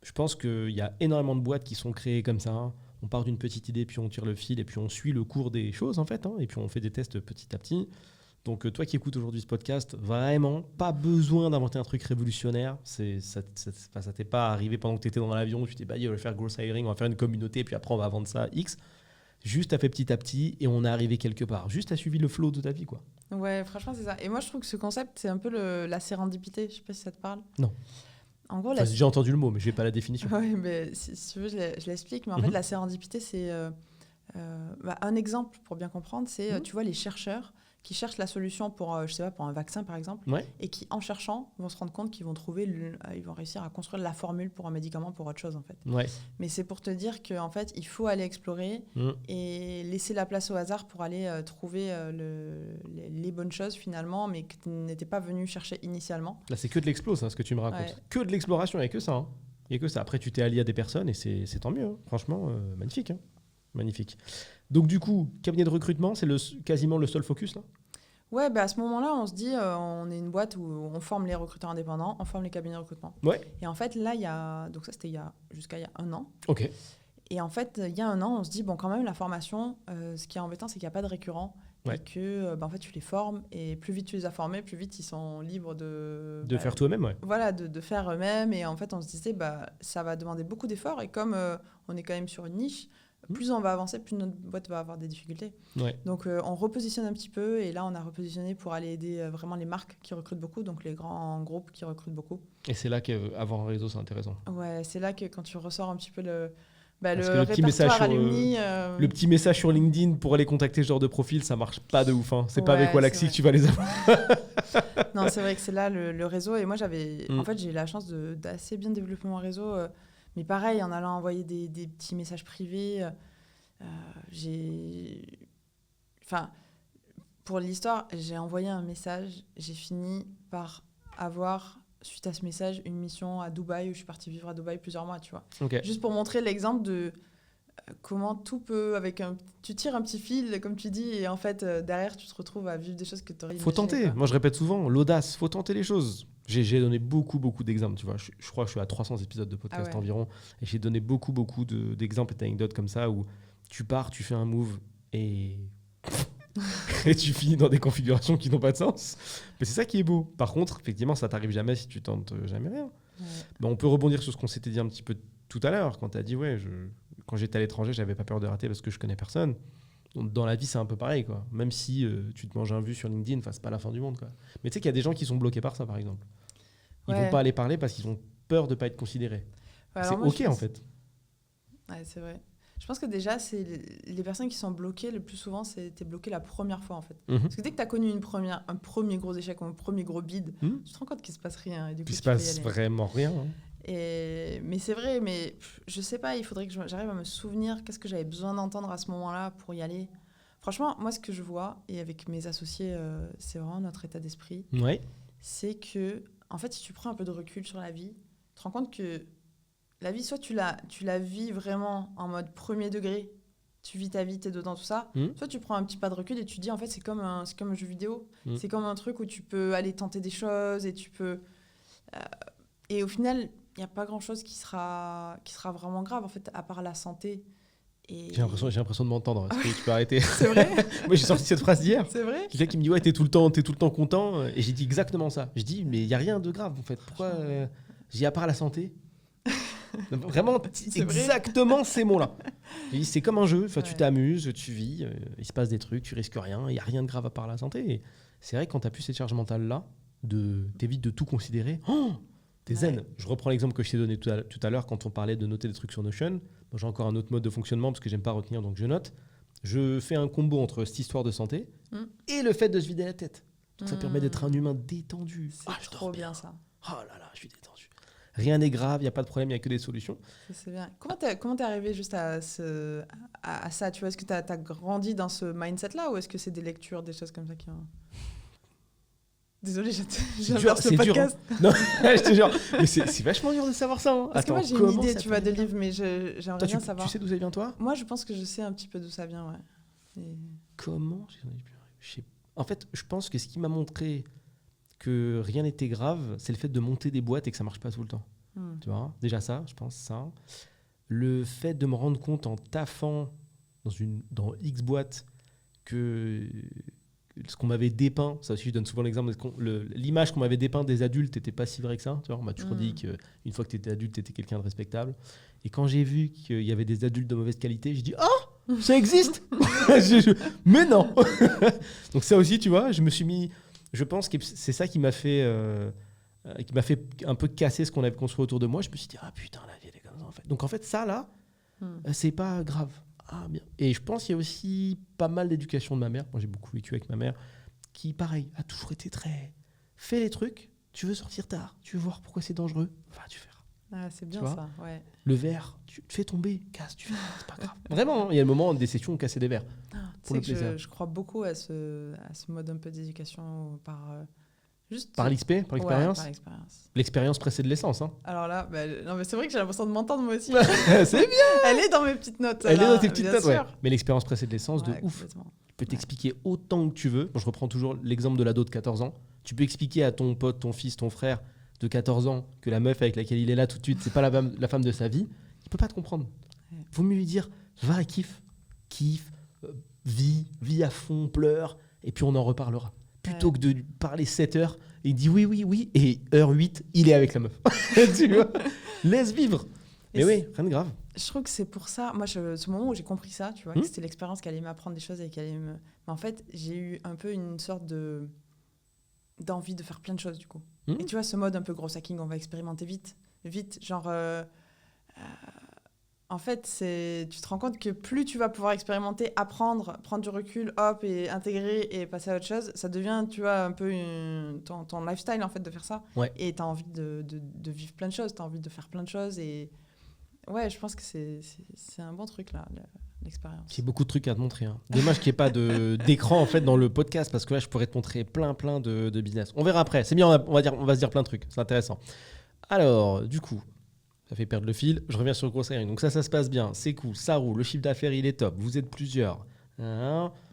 Je pense qu'il y a énormément de boîtes qui sont créées comme ça. On part d'une petite idée, puis on tire le fil, et puis on suit le cours des choses, en fait, et puis on fait des tests petit à petit. Donc, toi qui écoutes aujourd'hui ce podcast, vraiment, pas besoin d'inventer un truc révolutionnaire. Ça t'est pas arrivé pendant que tu étais dans l'avion, tu t'es dit, on va faire growth hiring, on va faire une communauté, puis après, on va vendre ça X. Juste, tu as fait petit à petit, et on est arrivé quelque part. Juste, tu as suivi le flow de ta vie, quoi. Ouais, franchement, c'est ça. Et moi, je trouve que ce concept, c'est un peu la sérendipité. Je sais pas si ça te parle. Non. En gros, j'ai entendu le mot, mais je n'ai pas la définition. Oui, mais si tu veux, je l'explique. Mais en fait, la sérendipité, c'est... un exemple, pour bien comprendre, c'est, tu vois, les chercheurs qui cherchent la solution pour, pour un vaccin, par exemple, et qui, en cherchant, vont se rendre compte qu'ils vont ils vont réussir à construire la formule pour un médicament, pour autre chose, en fait. Ouais. Mais c'est pour te dire qu'en fait, il faut aller explorer et laisser la place au hasard pour aller trouver les bonnes choses, finalement, mais que tu n'étais pas venu chercher initialement. Là, c'est que de l'explo, ça, ce que tu me racontes. Que de l'exploration, il n'y a que ça. Il n'y a que ça. Après, tu t'es allié à des personnes et c'est tant mieux. Hein. Franchement, magnifique. Hein. Magnifique. Donc du coup, cabinet de recrutement, c'est quasiment le seul focus là? Ouais, bah à ce moment-là, on se dit, on est une boîte où on forme les recruteurs indépendants, on forme les cabinets de recrutement. Ouais. Et en fait, là, donc ça c'était jusqu'à il y a 1 an. Ok. Et en fait, il y a 1 an, on se dit, bon, quand même, la formation, ce qui est embêtant, c'est qu'il n'y a pas de récurrent. Ouais. Et que, en fait, tu les formes, et plus vite tu les as formés, plus vite ils sont libres de faire toi-même, ouais. Voilà, de faire eux-mêmes. Et en fait, on se disait, ça va demander beaucoup d'efforts. Et comme on est quand même sur une niche, plus on va avancer, plus notre boîte va avoir des difficultés. Ouais. Donc, on repositionne un petit peu. Et là, on a repositionné pour aller aider vraiment les marques qui recrutent beaucoup, donc les grands groupes qui recrutent beaucoup. Et c'est là qu'avoir un réseau, c'est intéressant. Ouais, c'est là que quand tu ressors un petit peu le petit message alumni, le petit message sur LinkedIn pour aller contacter ce genre de profil, ça marche pas de ouf. Hein. C'est pas avec Wallaxy que tu vas les avoir. Non, c'est vrai que c'est là le réseau. Et moi, en fait, j'ai eu la chance d'assez bien développer mon réseau. Mais pareil, en allant envoyer des petits messages privés, pour l'histoire, j'ai envoyé un message. J'ai fini par avoir, suite à ce message, une mission à Dubaï, où je suis partie vivre à Dubaï plusieurs mois, tu vois. Okay. Juste pour montrer l'exemple de comment tout peut, tu tires un petit fil, comme tu dis, et en fait, derrière, tu te retrouves à vivre des choses que tu aurais imaginées. Faut tenter. Quoi. Moi, je répète souvent, l'audace, faut tenter les choses. J'ai donné beaucoup d'exemples, tu vois. Je crois que je suis à 300 épisodes de podcast environ, et j'ai donné beaucoup d'exemples et d'anecdotes comme ça, où tu pars, tu fais un move, et... et tu finis dans des configurations qui n'ont pas de sens. Mais c'est ça qui est beau. Par contre, effectivement, ça t'arrive jamais si tu tentes jamais rien. Ouais. Ben, on peut rebondir sur ce qu'on s'était dit un petit peu tout à l'heure, quand tu as dit, quand j'étais à l'étranger, j'avais pas peur de rater parce que je connais personne. Donc, dans la vie, c'est un peu pareil, quoi. Même si tu te manges un vu sur LinkedIn, c'est pas la fin du monde, quoi. Mais tu sais qu'il y a des gens qui sont bloqués par ça, par exemple. Ils vont pas aller parler parce qu'ils ont peur de pas être considérés. Ouais, c'est OK, en fait. Ouais, c'est vrai. Je pense que déjà, c'est les personnes qui sont bloquées, le plus souvent, t'es bloqué la première fois, en fait. Parce que dès que tu as connu un premier gros échec ou un premier gros bide, tu te rends compte qu'il se passe rien. Et du coup, il se passe vraiment rien. Hein. Mais c'est vrai, mais je sais pas, il faudrait que j'arrive à me souvenir qu'est-ce que j'avais besoin d'entendre à ce moment-là pour y aller. Franchement, moi, ce que je vois, et avec mes associés, c'est vraiment notre état d'esprit, c'est que, en fait, si tu prends un peu de recul sur la vie, tu te rends compte que la vie, soit tu la vis vraiment en mode premier degré, tu vis ta vie, t'es dedans, tout ça, soit tu prends un petit pas de recul et tu te dis, en fait, c'est comme un jeu vidéo, c'est comme un truc où tu peux aller tenter des choses et tu peux... et au final, il n'y a pas grand-chose qui sera vraiment grave, en fait, à part la santé. Et... J'ai l'impression de m'entendre. Est-ce que tu peux arrêter? C'est vrai. Moi, j'ai sorti cette phrase hier. C'est vrai. Quelqu'un qui me dit, ouais, t'es tout le temps content. Et j'ai dit exactement ça. Je dis, mais il n'y a rien de grave, en fait. Pourquoi j'ai dit, à part la santé? Vraiment, exactement ces mots-là. C'est comme un jeu. Enfin, tu t'amuses, tu vis, il se passe des trucs, tu risques rien. Il n'y a rien de grave à part la santé. Et c'est vrai que quand tu n'as plus cette charge mentale-là, t'évites de tout considérer. Oh, t'es zen. Je reprends l'exemple que je t'ai donné tout à l'heure quand on parlait de noter des trucs sur Notion. Moi, j'ai encore un autre mode de fonctionnement parce que j'aime pas retenir, donc je note. Je fais un combo entre cette histoire de santé et le fait de se vider la tête. Donc ça permet d'être un humain détendu. C'est trop bien ça. Oh là là, je suis détendu. Rien n'est grave, il n'y a pas de problème, il n'y a que des solutions. C'est bien. Comment t'es arrivé juste à ça, tu vois? Est-ce que t'as grandi dans ce mindset-là ou est-ce que c'est des lectures, des choses comme ça qui ont... Désolée, j'adore ce podcast. Dur, hein. Non, je te jure. Mais c'est vachement dur de savoir ça. Hein. Parce que moi, j'ai une idée, tu vois, de livre, mais j'aimerais bien savoir. Tu sais d'où ça vient, toi? Moi, je pense que je sais un petit peu d'où ça vient, ouais. Comment? En fait, je pense que ce qui m'a montré que rien n'était grave, c'est le fait de monter des boîtes et que ça marche pas tout le temps. Tu vois, déjà ça, je pense ça. Le fait de me rendre compte en taffant dans X boîtes que ce qu'on m'avait dépeint, ça aussi je donne souvent l'exemple, l'image qu'on m'avait dépeint des adultes n'était pas si vraie que ça. Tu vois, on m'a toujours dit qu'une fois que tu étais adulte, tu étais quelqu'un de respectable. Et quand j'ai vu qu'il y avait des adultes de mauvaise qualité, j'ai dit « Ah, ça existe !» Mais non. Donc ça aussi, tu vois, je me suis mis... Je pense que c'est ça qui m'a fait un peu casser ce qu'on avait construit autour de moi. Je me suis dit, ah putain, la vie, elle est comme ça, en fait. Donc, en fait, ça, là, c'est pas grave. Ah, bien. Et je pense qu'il y a aussi pas mal d'éducation de ma mère. Moi, j'ai beaucoup vécu avec ma mère, qui, pareil, a toujours été très... Fais les trucs, tu veux sortir tard, tu veux voir pourquoi c'est dangereux, tu feras. Ah, c'est bien ça, ouais. Le verre, tu te fais tomber, casse, tu fais, c'est pas grave. Vraiment, il y a le moment des sessions où on cassait des verres. Pour le plaisir. Je crois beaucoup à ce mode un peu d'éducation par Juste... Par l'XP, par l'expérience. Ouais, par l'expérience. L'expérience précède l'essence. Hein. Alors là, non, mais c'est vrai que j'ai l'impression de m'entendre moi aussi. C'est bien. Elle est dans mes petites notes. Elle est là, dans tes petites bien notes, sûr. ouais. Mais l'expérience précède l'essence de ouf. Complètement. Tu peux t'expliquer autant que tu veux. Bon, je reprends toujours l'exemple de l'ado de 14 ans. Tu peux expliquer à ton pote, ton fils, ton frère de 14 ans que la meuf avec laquelle il est là tout de suite, c'est pas la femme de sa vie. Il peut pas te comprendre. Vaut mieux lui dire, va, kiffe, vis à fond, pleure, et puis on en reparlera. Plutôt que de lui parler 7 heures, et il dit oui, et heure 8, il est avec la meuf. Tu vois, laisse vivre. Mais oui, rien de grave. Je trouve que c'est pour ça, moi, ce moment où j'ai compris ça, tu vois, que c'était l'expérience qui allait m'apprendre des choses et qui allait me... Mais en fait, j'ai eu un peu une sorte d'envie de faire plein de choses, du coup. Et tu vois, ce mode un peu gros hacking, on va expérimenter vite, genre... En fait, tu te rends compte que plus tu vas pouvoir expérimenter, apprendre, prendre du recul, hop, et intégrer et passer à autre chose, ça devient, tu vois, un peu ton lifestyle, en fait, de faire ça. Ouais. Et tu as envie de vivre plein de choses, tu as envie de faire plein de choses. Et ouais, je pense que c'est un bon truc, là, l'expérience. J'ai beaucoup de trucs à te montrer. Hein. Dommage qu'il n'y ait pas d'écran, en fait, dans le podcast, parce que là, je pourrais te montrer plein de business. On verra après. C'est bien, on va se dire plein de trucs. C'est intéressant. Alors, du coup... Ça fait perdre le fil. Je reviens sur le gros hiring. Donc ça se passe bien. C'est cool. Ça roule. Le chiffre d'affaires, il est top. Vous êtes plusieurs.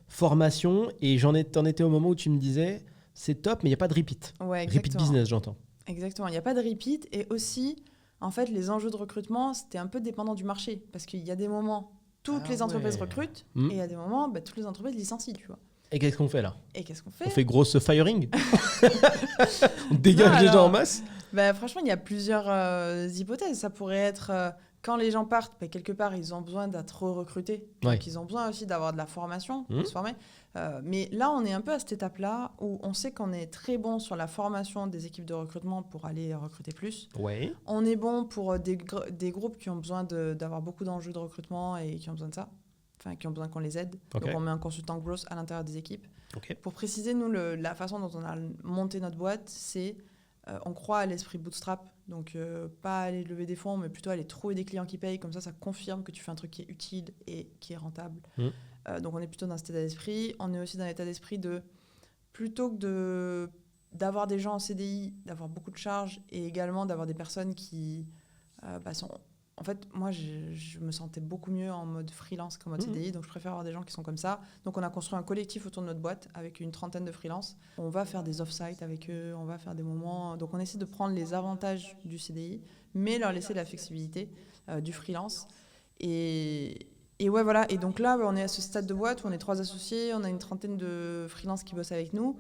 Formation. Et t'en étais au moment où tu me disais, c'est top, mais il n'y a pas de repeat. Ouais, repeat business, j'entends. Exactement. Il n'y a pas de repeat. Et aussi, en fait, les enjeux de recrutement, c'était un peu dépendant du marché. Parce qu'il y a des moments, toutes les entreprises recrutent. Et il y a des moments, toutes les entreprises licencient, tu vois. Et qu'est-ce qu'on fait là ? On fait grosse firing. On dégage les gens en masse. Franchement, il y a plusieurs hypothèses. Ça pourrait être quand les gens partent, quelque part, ils ont besoin d'être recrutés. Donc, ils ont besoin aussi d'avoir de la formation pour se former. Mais là, on est un peu à cette étape-là où on sait qu'on est très bon sur la formation des équipes de recrutement pour aller recruter plus. Ouais. On est bon pour des groupes qui ont besoin d'avoir beaucoup d'enjeux de recrutement et qui ont besoin de ça. Enfin, qui ont besoin qu'on les aide. Okay. Donc, on met un consultant growth à l'intérieur des équipes. Okay. Pour préciser, nous, la façon dont on a monté notre boîte, c'est on croit à l'esprit bootstrap. Donc, pas aller lever des fonds, mais plutôt aller trouver des clients qui payent. Comme ça confirme que tu fais un truc qui est utile et qui est rentable. Donc, on est plutôt dans cet état d'esprit. On est aussi dans l'état d'esprit de, plutôt que d'avoir des gens en CDI, d'avoir beaucoup de charges et également d'avoir des personnes qui sont... En fait, moi, je me sentais beaucoup mieux en mode freelance qu'en mode CDI, donc je préfère avoir des gens qui sont comme ça. Donc, on a construit un collectif autour de notre boîte avec une 30aine de freelance. On va faire des off-site avec eux, on va faire des moments... Donc, on essaie de prendre les avantages du CDI, mais leur laisser la flexibilité du freelance. Et ouais, voilà. Et donc là, on est à ce stade de boîte où on est 3 associés, on a une 30aine de freelance qui bossent avec nous.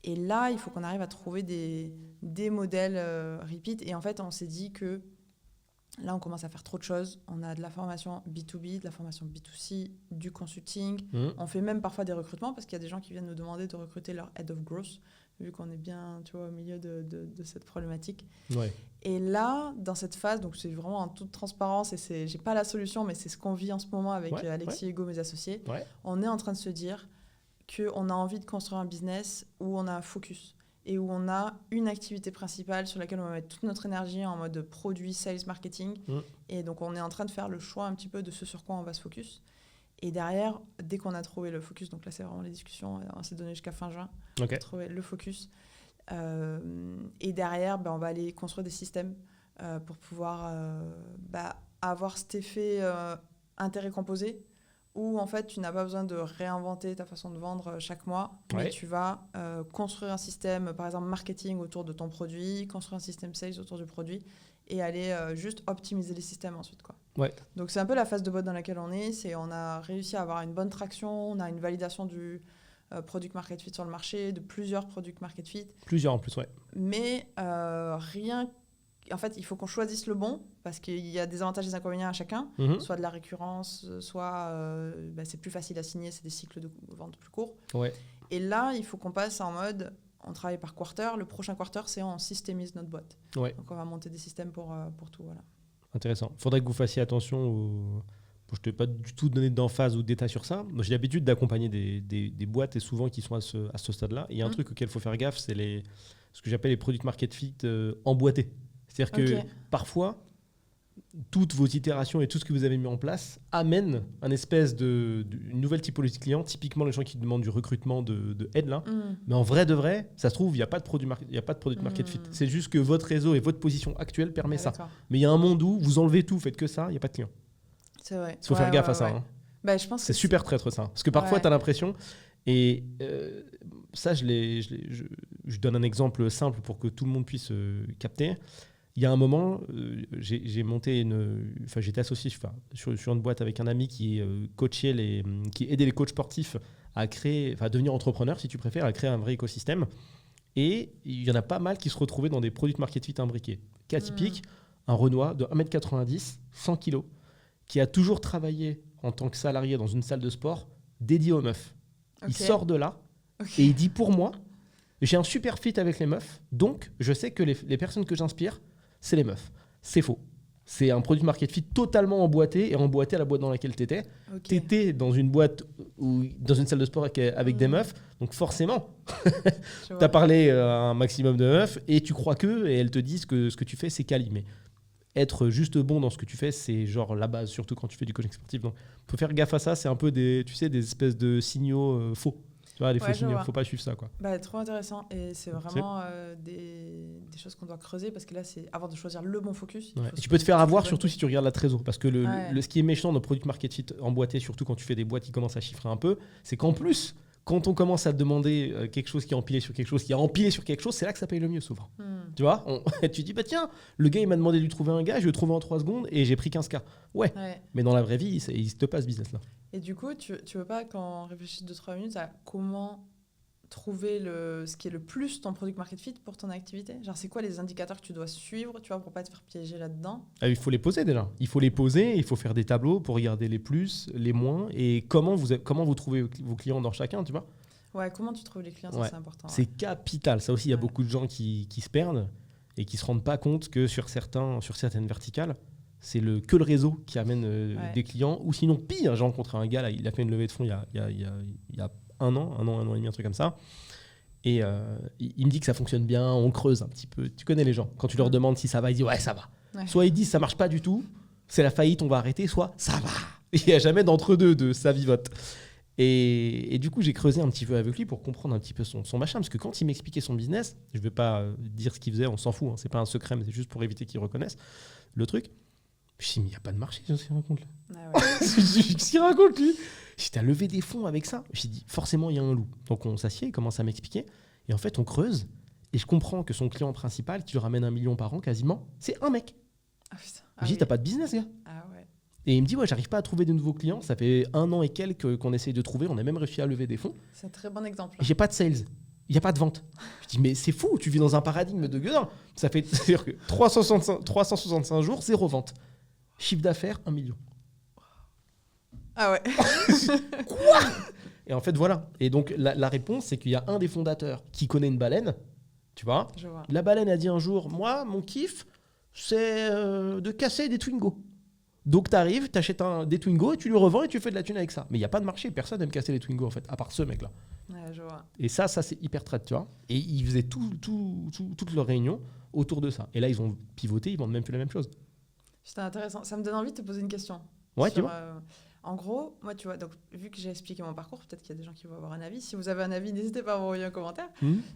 Et là, il faut qu'on arrive à trouver des modèles repeat. Et en fait, on s'est dit que là, on commence à faire trop de choses. On a de la formation B2B, de la formation B2C, du consulting. On fait même parfois des recrutements parce qu'il y a des gens qui viennent nous demander de recruter leur head of growth, vu qu'on est bien, tu vois, au milieu de cette problématique. Ouais. Et là, dans cette phase, donc c'est vraiment en toute transparence et j'ai pas la solution, mais c'est ce qu'on vit en ce moment avec Alexis et Hugo, mes associés. Ouais. On est en train de se dire qu'on a envie de construire un business où on a un focus et où on a une activité principale sur laquelle on va mettre toute notre énergie en mode produit, sales, marketing. Et donc, on est en train de faire le choix un petit peu de ce sur quoi on va se focus. Et derrière, dès qu'on a trouvé le focus, donc là, c'est vraiment les discussions, on s'est donné jusqu'à fin juin pour trouver le focus. Et derrière, on va aller construire des systèmes pour pouvoir avoir cet effet intérêt composé, où en fait tu n'as pas besoin de réinventer ta façon de vendre chaque mois, mais tu vas construire un système, par exemple marketing autour de ton produit, construire un système sales autour du produit et aller juste optimiser les systèmes ensuite, quoi. Ouais. Donc c'est un peu la phase de boîte dans laquelle on est, on a réussi à avoir une bonne traction, on a une validation du product market fit sur le marché, de plusieurs product market fit. Plusieurs en plus, ouais. Mais rien... En fait, il faut qu'on choisisse le bon, parce qu'il y a des avantages et des inconvénients à chacun, soit de la récurrence, soit c'est plus facile à signer, c'est des cycles de vente plus courts. Ouais. Et là, il faut qu'on passe en mode, on travaille par quarter, le prochain quarter, c'est on systémise notre boîte. Ouais. Donc on va monter des systèmes pour tout. Voilà. Intéressant. Il faudrait que vous fassiez attention Je ne t'ai pas du tout donné d'emphase ou de détails sur ça. Moi, j'ai l'habitude d'accompagner des boîtes et souvent qui sont à ce stade-là. Et il y a un truc auquel il faut faire gaffe, c'est ce que j'appelle les product market fit emboîtés. C'est-à-dire que parfois, toutes vos itérations et tout ce que vous avez mis en place amène un espèce une nouvelle typologie de clients, typiquement les gens qui demandent du recrutement de aide là. Mais en vrai de vrai, ça se trouve, il n'y a pas de produit market fit. C'est juste que votre réseau et votre position actuelle permet ça. Mais il y a un monde où vous enlevez tout, faites que ça, il n'y a pas de clients. C'est vrai. Il faut faire gaffe à ça. Hein. Bah, je pense c'est super traître ça. Parce que parfois, tu as l'impression, et ça, je donne un exemple simple pour que tout le monde puisse capter. Il y a un moment, j'ai monté j'étais associé sur une boîte avec un ami qui qui aidait les coachs sportifs à devenir entrepreneurs, si tu préfères, à créer un vrai écosystème. Et il y en a pas mal qui se retrouvaient dans des produits de market fit imbriqués. Cas typique, un Renoir de 1m90, 100 kg, qui a toujours travaillé en tant que salarié dans une salle de sport dédiée aux meufs. Okay. Il sort de là et il dit, pour moi, j'ai un super fit avec les meufs, donc je sais que les personnes que j'inspire, c'est les meufs. C'est faux. C'est un produit market fit totalement emboîté et emboîté à la boîte dans laquelle tu étais. Okay. Tu étais dans une boîte dans une salle de sport avec des meufs, donc forcément, tu as parlé à un maximum de meufs et tu crois et elles te disent que ce que tu fais, c'est quali. Mais être juste bon dans ce que tu fais, c'est genre la base, surtout quand tu fais du coaching sportif. Donc, il faut faire gaffe à ça. C'est un peu des espèces de signaux faux. Tu vois, les faux signaux, il ne faut pas suivre ça. Quoi. Bah, trop intéressant. Et c'est vraiment des choses qu'on doit creuser parce que là, c'est avant de choisir le bon focus. Et tu peux te faire avoir surtout si tu regardes la trésor. Parce que ce qui est méchant dans le product market fit emboîté, surtout quand tu fais des boîtes qui commencent à chiffrer un peu, c'est qu'en plus, quand on commence à te demander quelque chose qui est empilé sur quelque chose, c'est là que ça paye le mieux souvent. Tu vois, tu dis, bah tiens, le gars, il m'a demandé de lui trouver un gars, je vais le trouver en 3 secondes et j'ai pris 15K. Ouais. Mais dans la vraie vie, il se passe ce business-là. Et du coup, tu veux pas, quand on réfléchit 2-3 minutes à comment trouver ce qui est le plus ton product market fit pour ton activité? Genre, c'est quoi les indicateurs que tu dois suivre, tu vois, pour pas te faire piéger là-dedans? Il faut les poser déjà. Il faut faire des tableaux pour regarder les plus, les moins, et comment vous trouvez vos clients dans chacun, tu vois? Ouais, comment tu trouves les clients, ça, c'est important. C'est capital. Ça aussi, il y a beaucoup de gens qui se perdent et qui se rendent pas compte que sur certaines verticales, c'est que le réseau qui amène des clients. Ou sinon, pire, j'ai rencontré un gars, là, il a fait une levée de fonds il y a un an et demi, un truc comme ça. Et il me dit que ça fonctionne bien, on creuse un petit peu. Tu connais les gens. Quand tu leur demandes si ça va, ils disent ouais, ça va. Ouais. Soit ils disent ça marche pas du tout, c'est la faillite, on va arrêter, soit ça va. Il n'y a jamais d'entre-deux de ça vivote. Et du coup, j'ai creusé un petit peu avec lui pour comprendre un petit peu son machin. Parce que quand il m'expliquait son business, je ne vais pas dire ce qu'il faisait, on s'en fout, hein, c'est pas un secret, mais c'est juste pour éviter qu'il reconnaisse le truc. Je me suis dit, mais il n'y a pas de marché sur ce qu'il raconte là. Ah ouais. Qu'est-ce qu'il raconte lui? J'ai dit, t'as levé des fonds avec ça? J'ai dit, forcément, il y a un loup. Donc on s'assied, il commence à m'expliquer. Et en fait, on creuse. Et je comprends que son client principal, qui lui ramène 1 million par an quasiment, c'est un mec. Ah putain. J'ai dit, t'as pas de business, gars? Ah ouais. Et il me dit, ouais, j'arrive pas à trouver de nouveaux clients. Ça fait 1 an et quelques qu'on essaye de trouver. On a même réussi à lever des fonds. C'est un très bon exemple. J'ai pas de sales. Il n'y a pas de vente. Je dis, mais c'est fou, tu vis dans un paradigme de gueudin. Ça fait c'est-à-dire que 365 jours, 0 vente. Chiffre d'affaires, 1 million. Ah ouais. Quoi? Et en fait, voilà. Et donc, la réponse, c'est qu'il y a un des fondateurs qui connaît une baleine. Tu vois? Je vois. La baleine a dit un jour, moi, mon kiff, c'est de casser des Twingo. Donc, tu arrives, tu achètes des Twingo et tu lui revends et tu fais de la thune avec ça. Mais il n'y a pas de marché. Personne n'aime casser les Twingo, en fait, à part ce mec-là. Ouais, je vois. Et ça c'est hyper traite, tu vois. Et ils faisaient toutes leurs réunions autour de ça. Et là, ils ont pivoté, ils vendent même plus la même chose. C'était intéressant. Ça me donne envie de te poser une question. Ouais, tu vois. En gros, moi, tu vois, donc, vu que j'ai expliqué mon parcours, peut-être qu'il y a des gens qui vont avoir un avis. Si vous avez un avis, n'hésitez pas à m'envoyer un commentaire.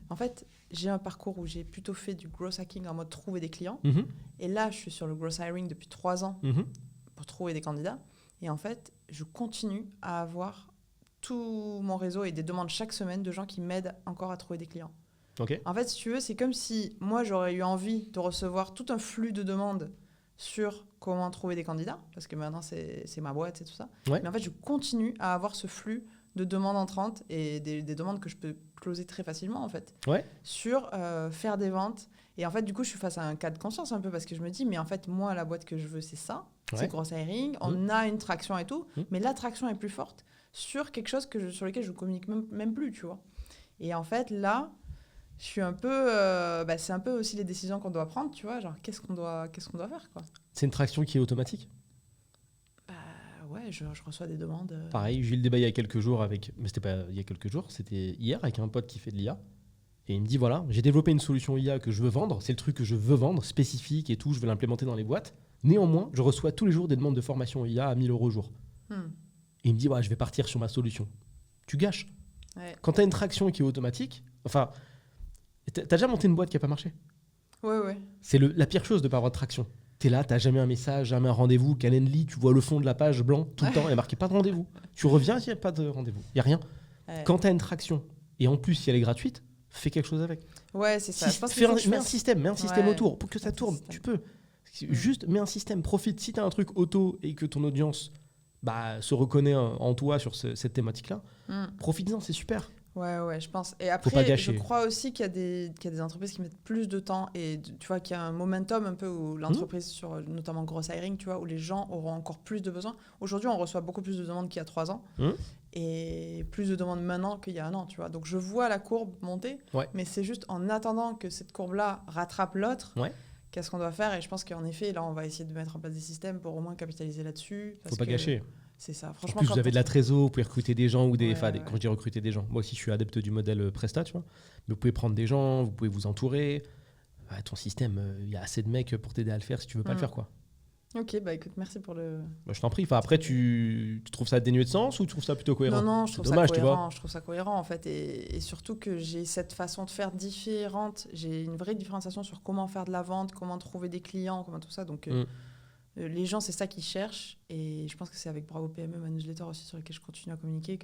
En fait, j'ai un parcours où j'ai plutôt fait du growth hacking en mode trouver des clients. Et là, je suis sur le growth hiring depuis 3 ans pour trouver des candidats. Et en fait, je continue à avoir tout mon réseau et des demandes chaque semaine de gens qui m'aident encore à trouver des clients. Okay. En fait, si tu veux, c'est comme si moi, j'aurais eu envie de recevoir tout un flux de demandes sur comment trouver des candidats, parce que maintenant, c'est ma boîte, c'est tout ça. Ouais. Mais en fait, je continue à avoir ce flux de demandes entrantes et des demandes que je peux closer très facilement, en fait, sur faire des ventes. Et en fait, du coup, je suis face à un cas de conscience un peu, parce que je me dis, mais en fait, moi, la boîte que je veux, c'est ça, c'est growth hiring, on a une traction et tout, mais la traction est plus forte sur quelque chose sur lequel je ne communique même plus, tu vois. Et en fait, là, je suis un peu... c'est un peu aussi les décisions qu'on doit prendre, tu vois, genre, qu'est-ce qu'on doit faire, quoi. C'est une traction qui est automatique? Ouais, je reçois des demandes. Pareil, j'ai eu le débat il y a quelques jours mais c'était pas il y a quelques jours, c'était hier avec un pote qui fait de l'IA. Et il me dit, voilà, j'ai développé une solution IA que je veux vendre, c'est le truc que je veux vendre, spécifique et tout, je veux l'implémenter dans les boîtes. Néanmoins, je reçois tous les jours des demandes de formation IA à 1 000 € au jour. Et il me dit, ouais, je vais partir sur ma solution. Tu gâches. Ouais. Quand tu as une traction qui est automatique, enfin, t'as déjà monté une boîte qui n'a pas marché? Ouais. C'est la pire chose de ne pas avoir de traction. Tu es là, tu n'as jamais un message, jamais un rendez-vous. Calendly, tu vois le fond de la page blanc tout le temps, il y a marqué pas de rendez-vous. Tu reviens, il n'y a pas de rendez-vous. Il n'y a rien. Ouais. Quand tu as une traction, et en plus, si elle est gratuite, fais quelque chose avec. Ouais, c'est ça. Je pense Mets un système autour pour que ça tourne. Tu peux. Juste mets un système, profite. Si tu as un truc auto et que ton audience se reconnaît en toi sur cette thématique-là, profite-en, c'est super. Ouais, je pense. Et après, je crois aussi qu'il y a des entreprises qui mettent plus de temps et tu vois qu'il y a un momentum un peu où l'entreprise, sur notamment Gross Hiring, tu vois, où les gens auront encore plus de besoins. Aujourd'hui, on reçoit beaucoup plus de demandes qu'il y a 3 ans et plus de demandes maintenant qu'il y a 1 an, tu vois. Donc, je vois la courbe monter, mais c'est juste en attendant que cette courbe-là rattrape l'autre. Qu'est-ce qu'on doit faire? Et je pense qu'en effet, là, on va essayer de mettre en place des systèmes pour au moins capitaliser là-dessus. Faut pas gâcher. C'est ça. Franchement, en plus, vous avez de la trésor, vous pouvez recruter des gens ou quand je dis recruter des gens, moi aussi, je suis adepte du modèle Presta, tu vois. Mais vous pouvez prendre des gens, vous pouvez vous entourer. Ton système, il y a assez de mecs pour t'aider à le faire si tu veux pas le faire, quoi. Ok, écoute, merci pour le... je t'en prie. Enfin, après, tu trouves ça dénué de sens ou tu trouves ça plutôt cohérent? Non, je trouve ça cohérent. Je trouve ça cohérent, en fait. Et surtout que j'ai cette façon de faire différente. J'ai une vraie différenciation sur comment faire de la vente, comment trouver des clients, comment tout ça. Donc, les gens, c'est ça qu'ils cherchent. Et je pense que c'est avec Bravo PME, ma newsletter aussi, sur laquelle je continue à communiquer.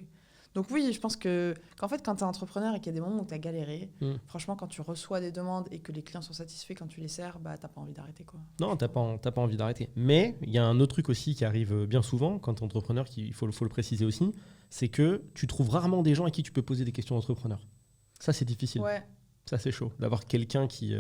Donc oui, je pense qu'en fait, quand tu es entrepreneur et qu'il y a des moments où tu as galéré, franchement, quand tu reçois des demandes et que les clients sont satisfaits quand tu les sers, tu n'as pas envie d'arrêter, quoi. Non, tu n'as pas envie d'arrêter. Mais il y a un autre truc aussi qui arrive bien souvent quand tu es entrepreneur, il faut le préciser aussi, c'est que tu trouves rarement des gens à qui tu peux poser des questions d'entrepreneur. Ça, c'est difficile. Ouais. Ça, c'est chaud. D'avoir quelqu'un qui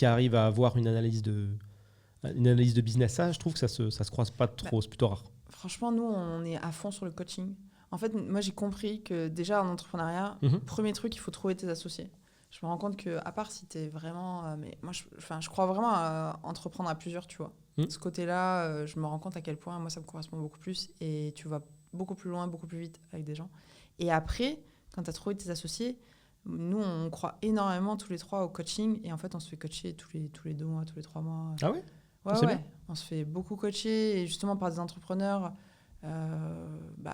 arrive à avoir une analyse de business, ça, je trouve que ça se croise pas trop, c'est plutôt rare. Franchement, nous, on est à fond sur le coaching. En fait, moi, j'ai compris que déjà en entrepreneuriat, premier truc, il faut trouver tes associés. Je me rends compte qu'à part si tu es vraiment... mais moi, je crois vraiment à entreprendre à plusieurs, tu vois. Ce côté-là, je me rends compte à quel point moi, ça me correspond beaucoup plus et tu vas beaucoup plus loin, beaucoup plus vite avec des gens. Et après, quand tu as trouvé tes associés, nous, on croit énormément tous les 3 au coaching et en fait, on se fait coacher tous les 2 mois, tous les 3 mois. Ah ouais? Ouais. On se fait beaucoup coacher et justement par des entrepreneurs...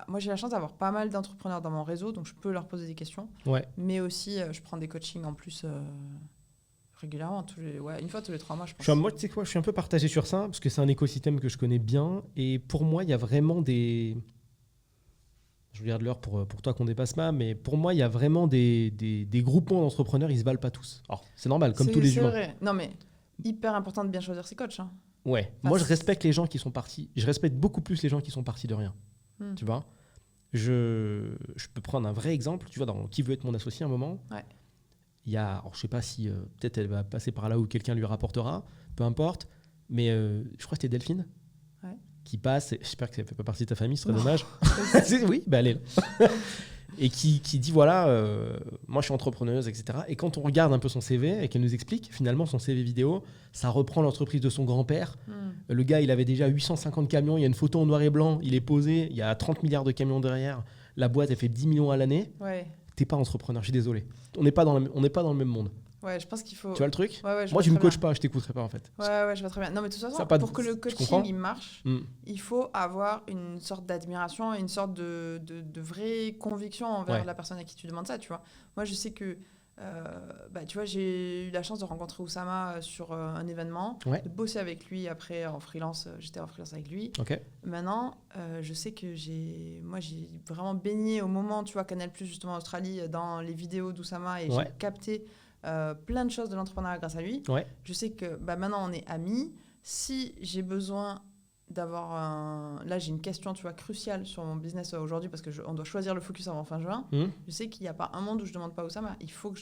moi, j'ai la chance d'avoir pas mal d'entrepreneurs dans mon réseau, donc je peux leur poser des questions. Mais aussi, je prends des coachings en plus régulièrement, une fois tous les 3 mois, je pense. Moi, tu sais quoi, je suis un peu partagé sur ça, parce que c'est un écosystème que je connais bien. Et pour moi, il y a vraiment des... Je regarde l'heure pour toi qu'on dépasse pas, mais pour moi, il y a vraiment des groupements d'entrepreneurs, ils se valent pas tous. Alors, c'est normal, comme tous les humains. C'est vrai. Non, mais hyper important de bien choisir ses coachs. Hein. Ouais, moi je respecte les gens qui sont partis. Je respecte beaucoup plus les gens qui sont partis de rien. Tu vois, je peux prendre un vrai exemple. Tu vois, dans Qui veut être mon associé, un moment, il y a, alors, je sais pas si peut-être elle va passer par là où quelqu'un lui rapportera, peu importe, mais je crois que c'était Delphine qui passe. J'espère que ça ne fait pas partie de ta famille, ce serait dommage. Oui, elle est là. Et qui dit voilà, moi je suis entrepreneuse, etc. Et quand on regarde un peu son CV et qu'elle nous explique, finalement son CV vidéo, ça reprend l'entreprise de son grand-père. Le gars, il avait déjà 850 camions, il y a une photo en noir et blanc, il est posé, il y a 30 milliards de camions derrière. La boîte, elle fait 10 millions à l'année. T'es pas entrepreneur, je suis désolé. On n'est pas dans le même monde. Ouais, je pense qu'il faut... Tu vois le truc? Moi, tu me coaches pas, je t'écouterai pas en fait. Ouais, je vois très bien. Non, mais de toute façon, pour que le coaching il marche, il faut avoir une sorte d'admiration, une sorte de vraie conviction envers la personne à qui tu demandes ça, tu vois. Moi, je sais que, tu vois, j'ai eu la chance de rencontrer Oussama sur un événement, de bosser avec lui après en freelance. J'étais en freelance avec lui. Maintenant, je sais que j'ai vraiment baigné au moment, tu vois, Canal+, justement, en Australie, dans les vidéos d'Oussama et j'ai capté plein de choses de l'entrepreneuriat grâce à lui. Je sais que maintenant on est amis. Si j'ai besoin d'avoir là j'ai une question, tu vois, cruciale sur mon business aujourd'hui parce que on doit choisir le focus avant fin juin. Je sais qu'il n'y a pas un monde où je demande pas Oussama. Il faut que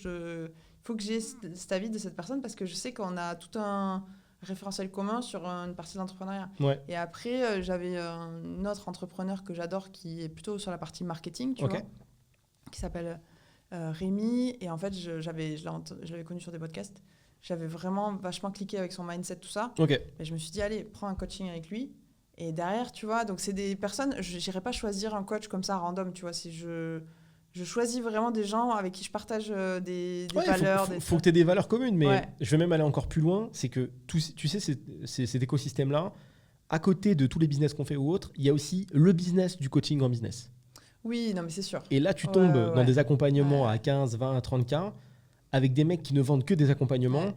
j'ai cet avis de cette personne parce que je sais qu'on a tout un référentiel commun sur une partie de l'entrepreneuriat. Et après j'avais un autre entrepreneur que j'adore qui est plutôt sur la partie marketing, tu vois, qui s'appelle Rémi, et en fait je l'avais connu sur des podcasts, j'avais vraiment vachement cliqué avec son mindset, tout ça, et je me suis dit allez, prends un coaching avec lui, et derrière tu vois, donc c'est des personnes, j'irai pas choisir un coach comme ça random, tu vois, si je Je choisis vraiment des gens avec qui je partage des valeurs. Faut que tu aies des valeurs communes, mais je vais même aller encore plus loin. C'est que, tu sais, cet écosystème-là, à côté de tous les business qu'on fait ou autres, il y a aussi le business du coaching en business. Oui, non, mais c'est sûr. Et là, tu tombes dans des accompagnements à 15, 20, 30K avec des mecs qui ne vendent que des accompagnements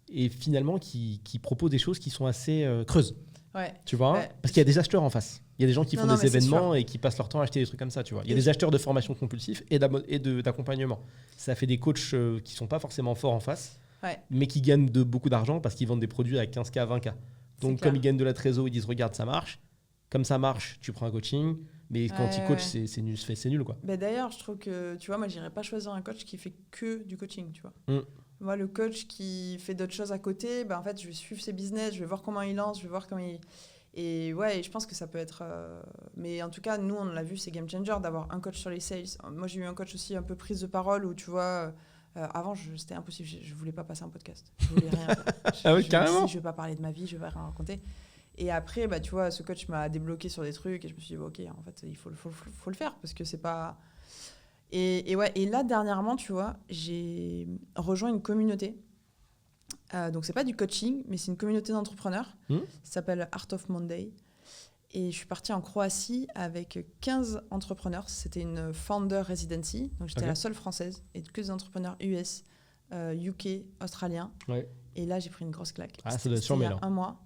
et finalement qui proposent des choses qui sont assez creuses. Tu vois, parce qu'il y a des acheteurs en face. Il y a des gens qui font des événements et qui passent leur temps à acheter des trucs comme ça. Tu vois. Il y a des acheteurs de formation compulsif et d'accompagnement. Ça fait des coachs qui ne sont pas forcément forts en face, mais qui gagnent beaucoup d'argent parce qu'ils vendent des produits à 15K, 20K. Donc, comme ils gagnent de la trésor, ils disent regarde, ça marche. Comme ça marche, tu prends un coaching. Mais quand ils coachent, c'est nul, quoi. Bah d'ailleurs, je trouve que, tu vois, moi, j'irais pas choisir un coach qui fait que du coaching, tu vois. Moi, le coach qui fait d'autres choses à côté, en fait, je vais suivre ses business, je vais voir comment il lance, je vais voir comment il... Et je pense que ça peut être... Mais en tout cas, nous, on l'a vu, c'est game changer d'avoir un coach sur les sales. Moi, j'ai eu un coach aussi un peu prise de parole où, tu vois, avant, c'était impossible. Je voulais pas passer un podcast. Je voulais rien faire. Carrément. Je vais pas parler de ma vie, je vais rien raconter. Et après, tu vois, ce coach m'a débloqué sur des trucs et je me suis dit, ok, en fait, il faut le faire parce que c'est pas... Et là, dernièrement, tu vois, j'ai rejoint une communauté. Donc, c'est pas du coaching, mais c'est une communauté d'entrepreneurs. Ça s'appelle Art of Monday. Et je suis partie en Croatie avec 15 entrepreneurs. C'était une founder residency. Donc, j'étais la seule française et que des entrepreneurs US, UK, australiens. Et là, j'ai pris une grosse claque. Ça doit être sur il y a un mois.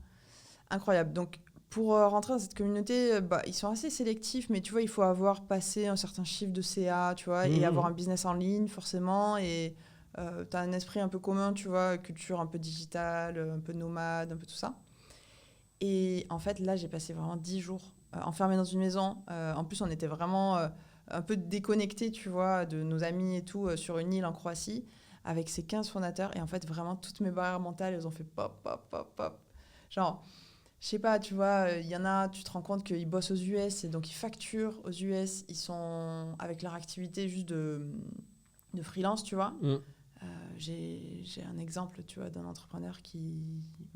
Incroyable. Donc, pour rentrer dans cette communauté, ils sont assez sélectifs, mais tu vois, il faut avoir passé un certain chiffre de CA, tu vois, et avoir un business en ligne, forcément. Et tu as un esprit un peu commun, tu vois, culture un peu digitale, un peu nomade, un peu tout ça. Et en fait, là, j'ai passé vraiment 10 jours enfermée dans une maison. En plus, on était vraiment un peu déconnectés, tu vois, de nos amis et tout, sur une île en Croatie, avec ces 15 fondateurs. Et en fait, vraiment, toutes mes barrières mentales, elles ont fait pop, pop, pop, pop. Genre... Je sais pas, tu vois, il y en a, tu te rends compte qu'ils bossent aux US et donc ils facturent aux US, ils sont avec leur activité juste de freelance, tu vois. J'ai un exemple, tu vois, d'un entrepreneur qui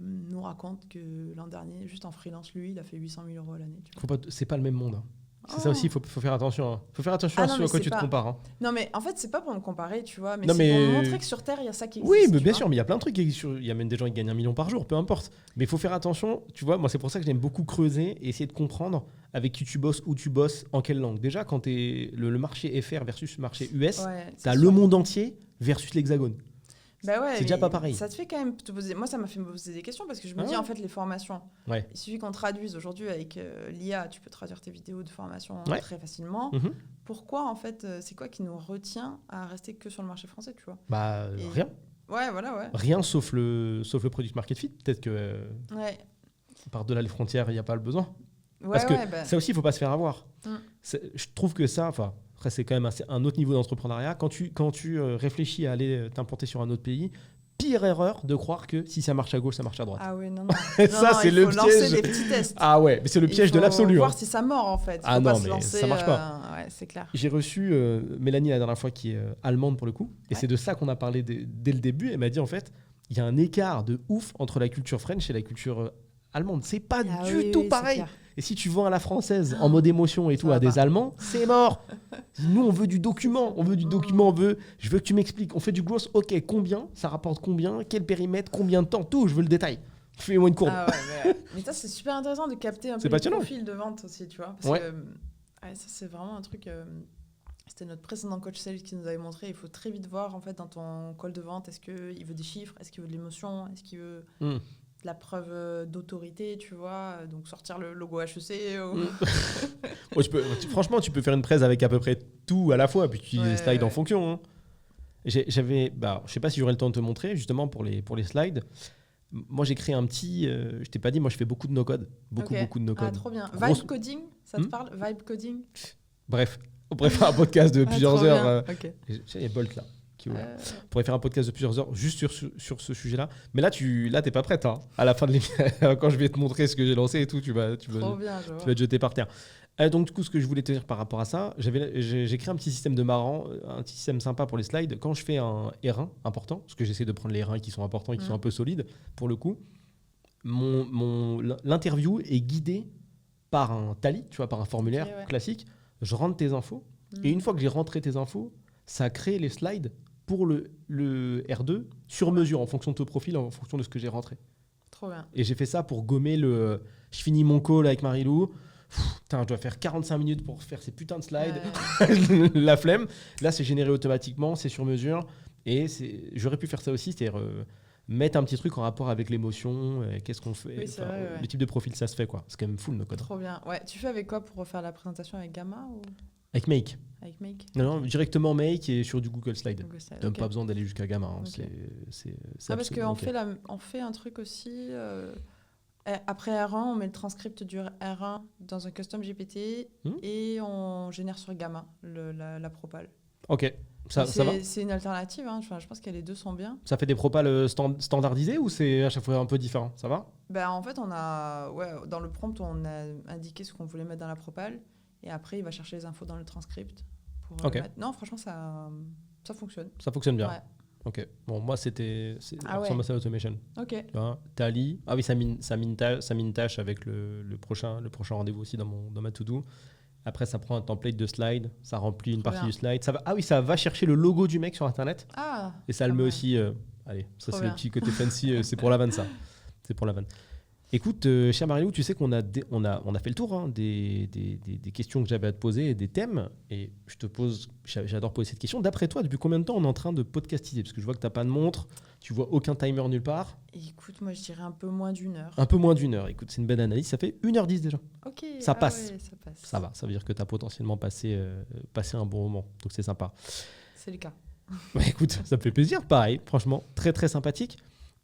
nous raconte que l'an dernier, juste en freelance, lui, il a fait 800 000 € à l'année. C'est pas le même monde. Hein. C'est ça aussi, il faut faire attention. Il faut faire attention à ce à quoi tu te compares. Hein. Non, mais en fait, c'est pas pour me comparer, tu vois, mais c'est pour me montrer que sur Terre, il y a ça qui existe. Oui, mais bien sûr, mais il y a plein de trucs. Il y a même des gens qui gagnent 1 million par jour, peu importe. Mais il faut faire attention, tu vois, moi, c'est pour ça que j'aime beaucoup creuser et essayer de comprendre avec qui tu bosses, où tu bosses, en quelle langue. Déjà, quand tu es le marché FR versus le marché US, tu as le monde entier versus l'Hexagone. C'est déjà pas pareil. Ça te fait quand même te poser... Moi, ça m'a fait me poser des questions parce que je me dis, en fait, les formations, il suffit qu'on traduise. Aujourd'hui, avec l'IA, tu peux traduire tes vidéos de formation très facilement. Pourquoi, en fait, c'est quoi qui nous retient à rester que sur le marché français, tu vois ? Rien. Ouais. Rien sauf le product market fit. Peut-être que par-delà les frontières, il n'y a pas le besoin. Parce que ça aussi, il ne faut pas se faire avoir. Je trouve que ça... Après, c'est quand même un autre niveau d'entrepreneuriat. Quand tu réfléchis à aller t'implanter sur un autre pays, pire erreur de croire que si ça marche à gauche, ça marche à droite. Ah oui, non. Ça, c'est le piège. Il faut lancer des petits tests. Ah ouais, mais c'est le piège de l'absolu. Il faut voir si ça mord, en fait. Ah non, mais ça marche pas. Ouais, c'est clair. J'ai reçu Mélanie la dernière fois, qui est allemande pour le coup. Et c'est de ça qu'on a parlé dès le début. Elle m'a dit, en fait, il y a un écart de ouf entre la culture French et la culture allemande. C'est pas du tout pareil. Et si tu vends à la française en mode émotion et tout à des Allemands, c'est mort. Nous, on veut du document. Je veux que tu m'expliques. On fait du growth, ok, combien ? Ça rapporte combien ? Quel périmètre ? Combien de temps ? Tout, je veux le détail. Fais-moi une courbe. Mais ça, c'est super intéressant de capter un peu le profil de vente aussi, tu vois. Parce que ça, c'est vraiment un truc... C'était notre précédent coach sales qui nous avait montré. Il faut très vite voir, en fait, dans ton call de vente, est-ce qu'il veut des chiffres ? Est-ce qu'il veut de l'émotion ? Est-ce qu'il veut... la preuve d'autorité, tu vois, donc sortir le logo HEC. Franchement, tu peux faire une presse avec à peu près tout à la fois, puis tu utilises les slides en fonction. Hein. J'avais, je sais pas si j'aurai le temps de te montrer, justement pour les slides. Moi, j'ai créé un petit. Je t'ai pas dit, moi, je fais beaucoup de no-code. Beaucoup de no-code. Ah, trop bien. Vibe coding, ça te parle ? Vibe coding ? Bref, on pourrait faire un podcast de plusieurs heures. Il y a Bolt là. On pourrait faire un podcast de plusieurs heures juste sur ce sujet-là. Mais là, t'es pas prête. Hein. À la fin de l'émission, quand je vais te montrer ce que j'ai lancé et tout, tu vas te jeter par terre. Donc, du coup, ce que je voulais te dire par rapport à ça, j'ai créé un petit système un petit système sympa pour les slides. Quand je fais un R1 important, parce que j'essaie de prendre les R1 qui sont importants et qui sont un peu solides, pour le coup, l'interview est guidée par un tally, tu vois, par un formulaire classique. Je rentre tes infos. Et une fois que j'ai rentré tes infos, ça a créé les slides pour le R2 sur mesure, en fonction de ton profil, en fonction de ce que j'ai rentré. Trop bien. Et j'ai fait ça pour gommer je finis mon call avec Marie-Lou. Putain, je dois faire 45 minutes pour faire ces putains de slides. La flemme. Là, c'est généré automatiquement, c'est sur mesure. Et j'aurais pu faire ça aussi, c'est-à-dire mettre un petit truc en rapport avec l'émotion, qu'est-ce qu'on fait. Oui, c'est vrai, le type de profil, ça se fait, quoi. C'est quand même full, nos codes. Trop bien. Ouais, tu fais avec quoi pour refaire la présentation, avec Gamma ou Avec Make. avec Make? Non, directement Make et sur du Google Slide. Slide. T'as même pas besoin d'aller jusqu'à Gamma. Hein. Okay. C'est parce qu'on on fait un truc aussi. Après R1, on met le transcript du R1 dans un custom GPT et on génère sur Gamma la propale. Ok. Ça va. C'est une alternative. Hein. Enfin, je pense que les deux sont bien. Ça fait des propales standardisés ou c'est à chaque fois un peu différent? Ça va? En fait, dans le prompt, on a indiqué ce qu'on voulait mettre dans la propale. Et après, il va chercher les infos dans le transcript pour le mettre. Non, franchement, ça fonctionne. Ça fonctionne bien. Ouais. Ok. Bon, moi, c'était Muscle Automation. Ok. Tally. Ah oui, ça mine tâche avec le prochain rendez-vous aussi dans ma to-do. Après, ça prend un template de slide, ça remplit une partie du slide. Ça va chercher le logo du mec sur Internet. Ah. Et ça le met aussi. Allez, ça c'est le petit côté fancy. C'est pour la vanne, ça. C'est pour la vanne. Écoute, cher Marie-Lou, tu sais qu'on a fait le tour des questions que j'avais à te poser et des thèmes. Et j'adore poser cette question. D'après toi, depuis combien de temps on est en train de podcastiser? Parce que je vois que tu n'as pas de montre, tu vois aucun timer nulle part. Écoute, moi je dirais un peu moins d'1 heure. Un peu moins d'1 heure. Écoute, c'est une belle analyse. Ça fait 1h10 déjà. Ok. Ça passe. Ouais, ça passe. Ça va. Ça veut dire que tu as potentiellement passé un bon moment. Donc c'est sympa. C'est le cas. Écoute, ça me fait plaisir. Pareil, franchement, très très sympathique.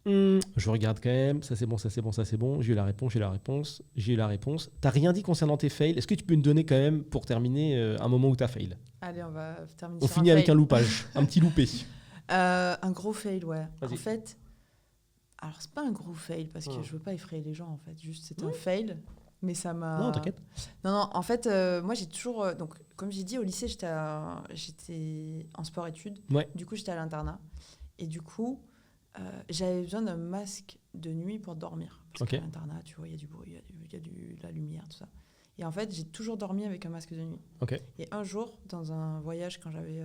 Je regarde quand même, ça c'est bon. J'ai eu la réponse. T'as rien dit concernant tes fails. Est-ce que tu peux me donner quand même, pour terminer, un moment où t'as fail? Allez, on va terminer. On finit avec un loupage, un petit loupé. Un gros fail, ouais. Vas-y. En fait, alors c'est pas un gros fail parce que je veux pas effrayer les gens en fait. Juste c'est un fail, mais ça m'a. Non, t'inquiète. Non. En fait, moi j'ai toujours donc comme j'ai dit au lycée j'étais en sport-études. Ouais. Du coup j'étais à l'internat et du coup. J'avais besoin d'un masque de nuit pour dormir. Parce qu'à l'internat, tu vois, il y a du bruit, il y a de la lumière, tout ça. Et en fait, j'ai toujours dormi avec un masque de nuit. Okay. Et un jour, dans un voyage quand j'avais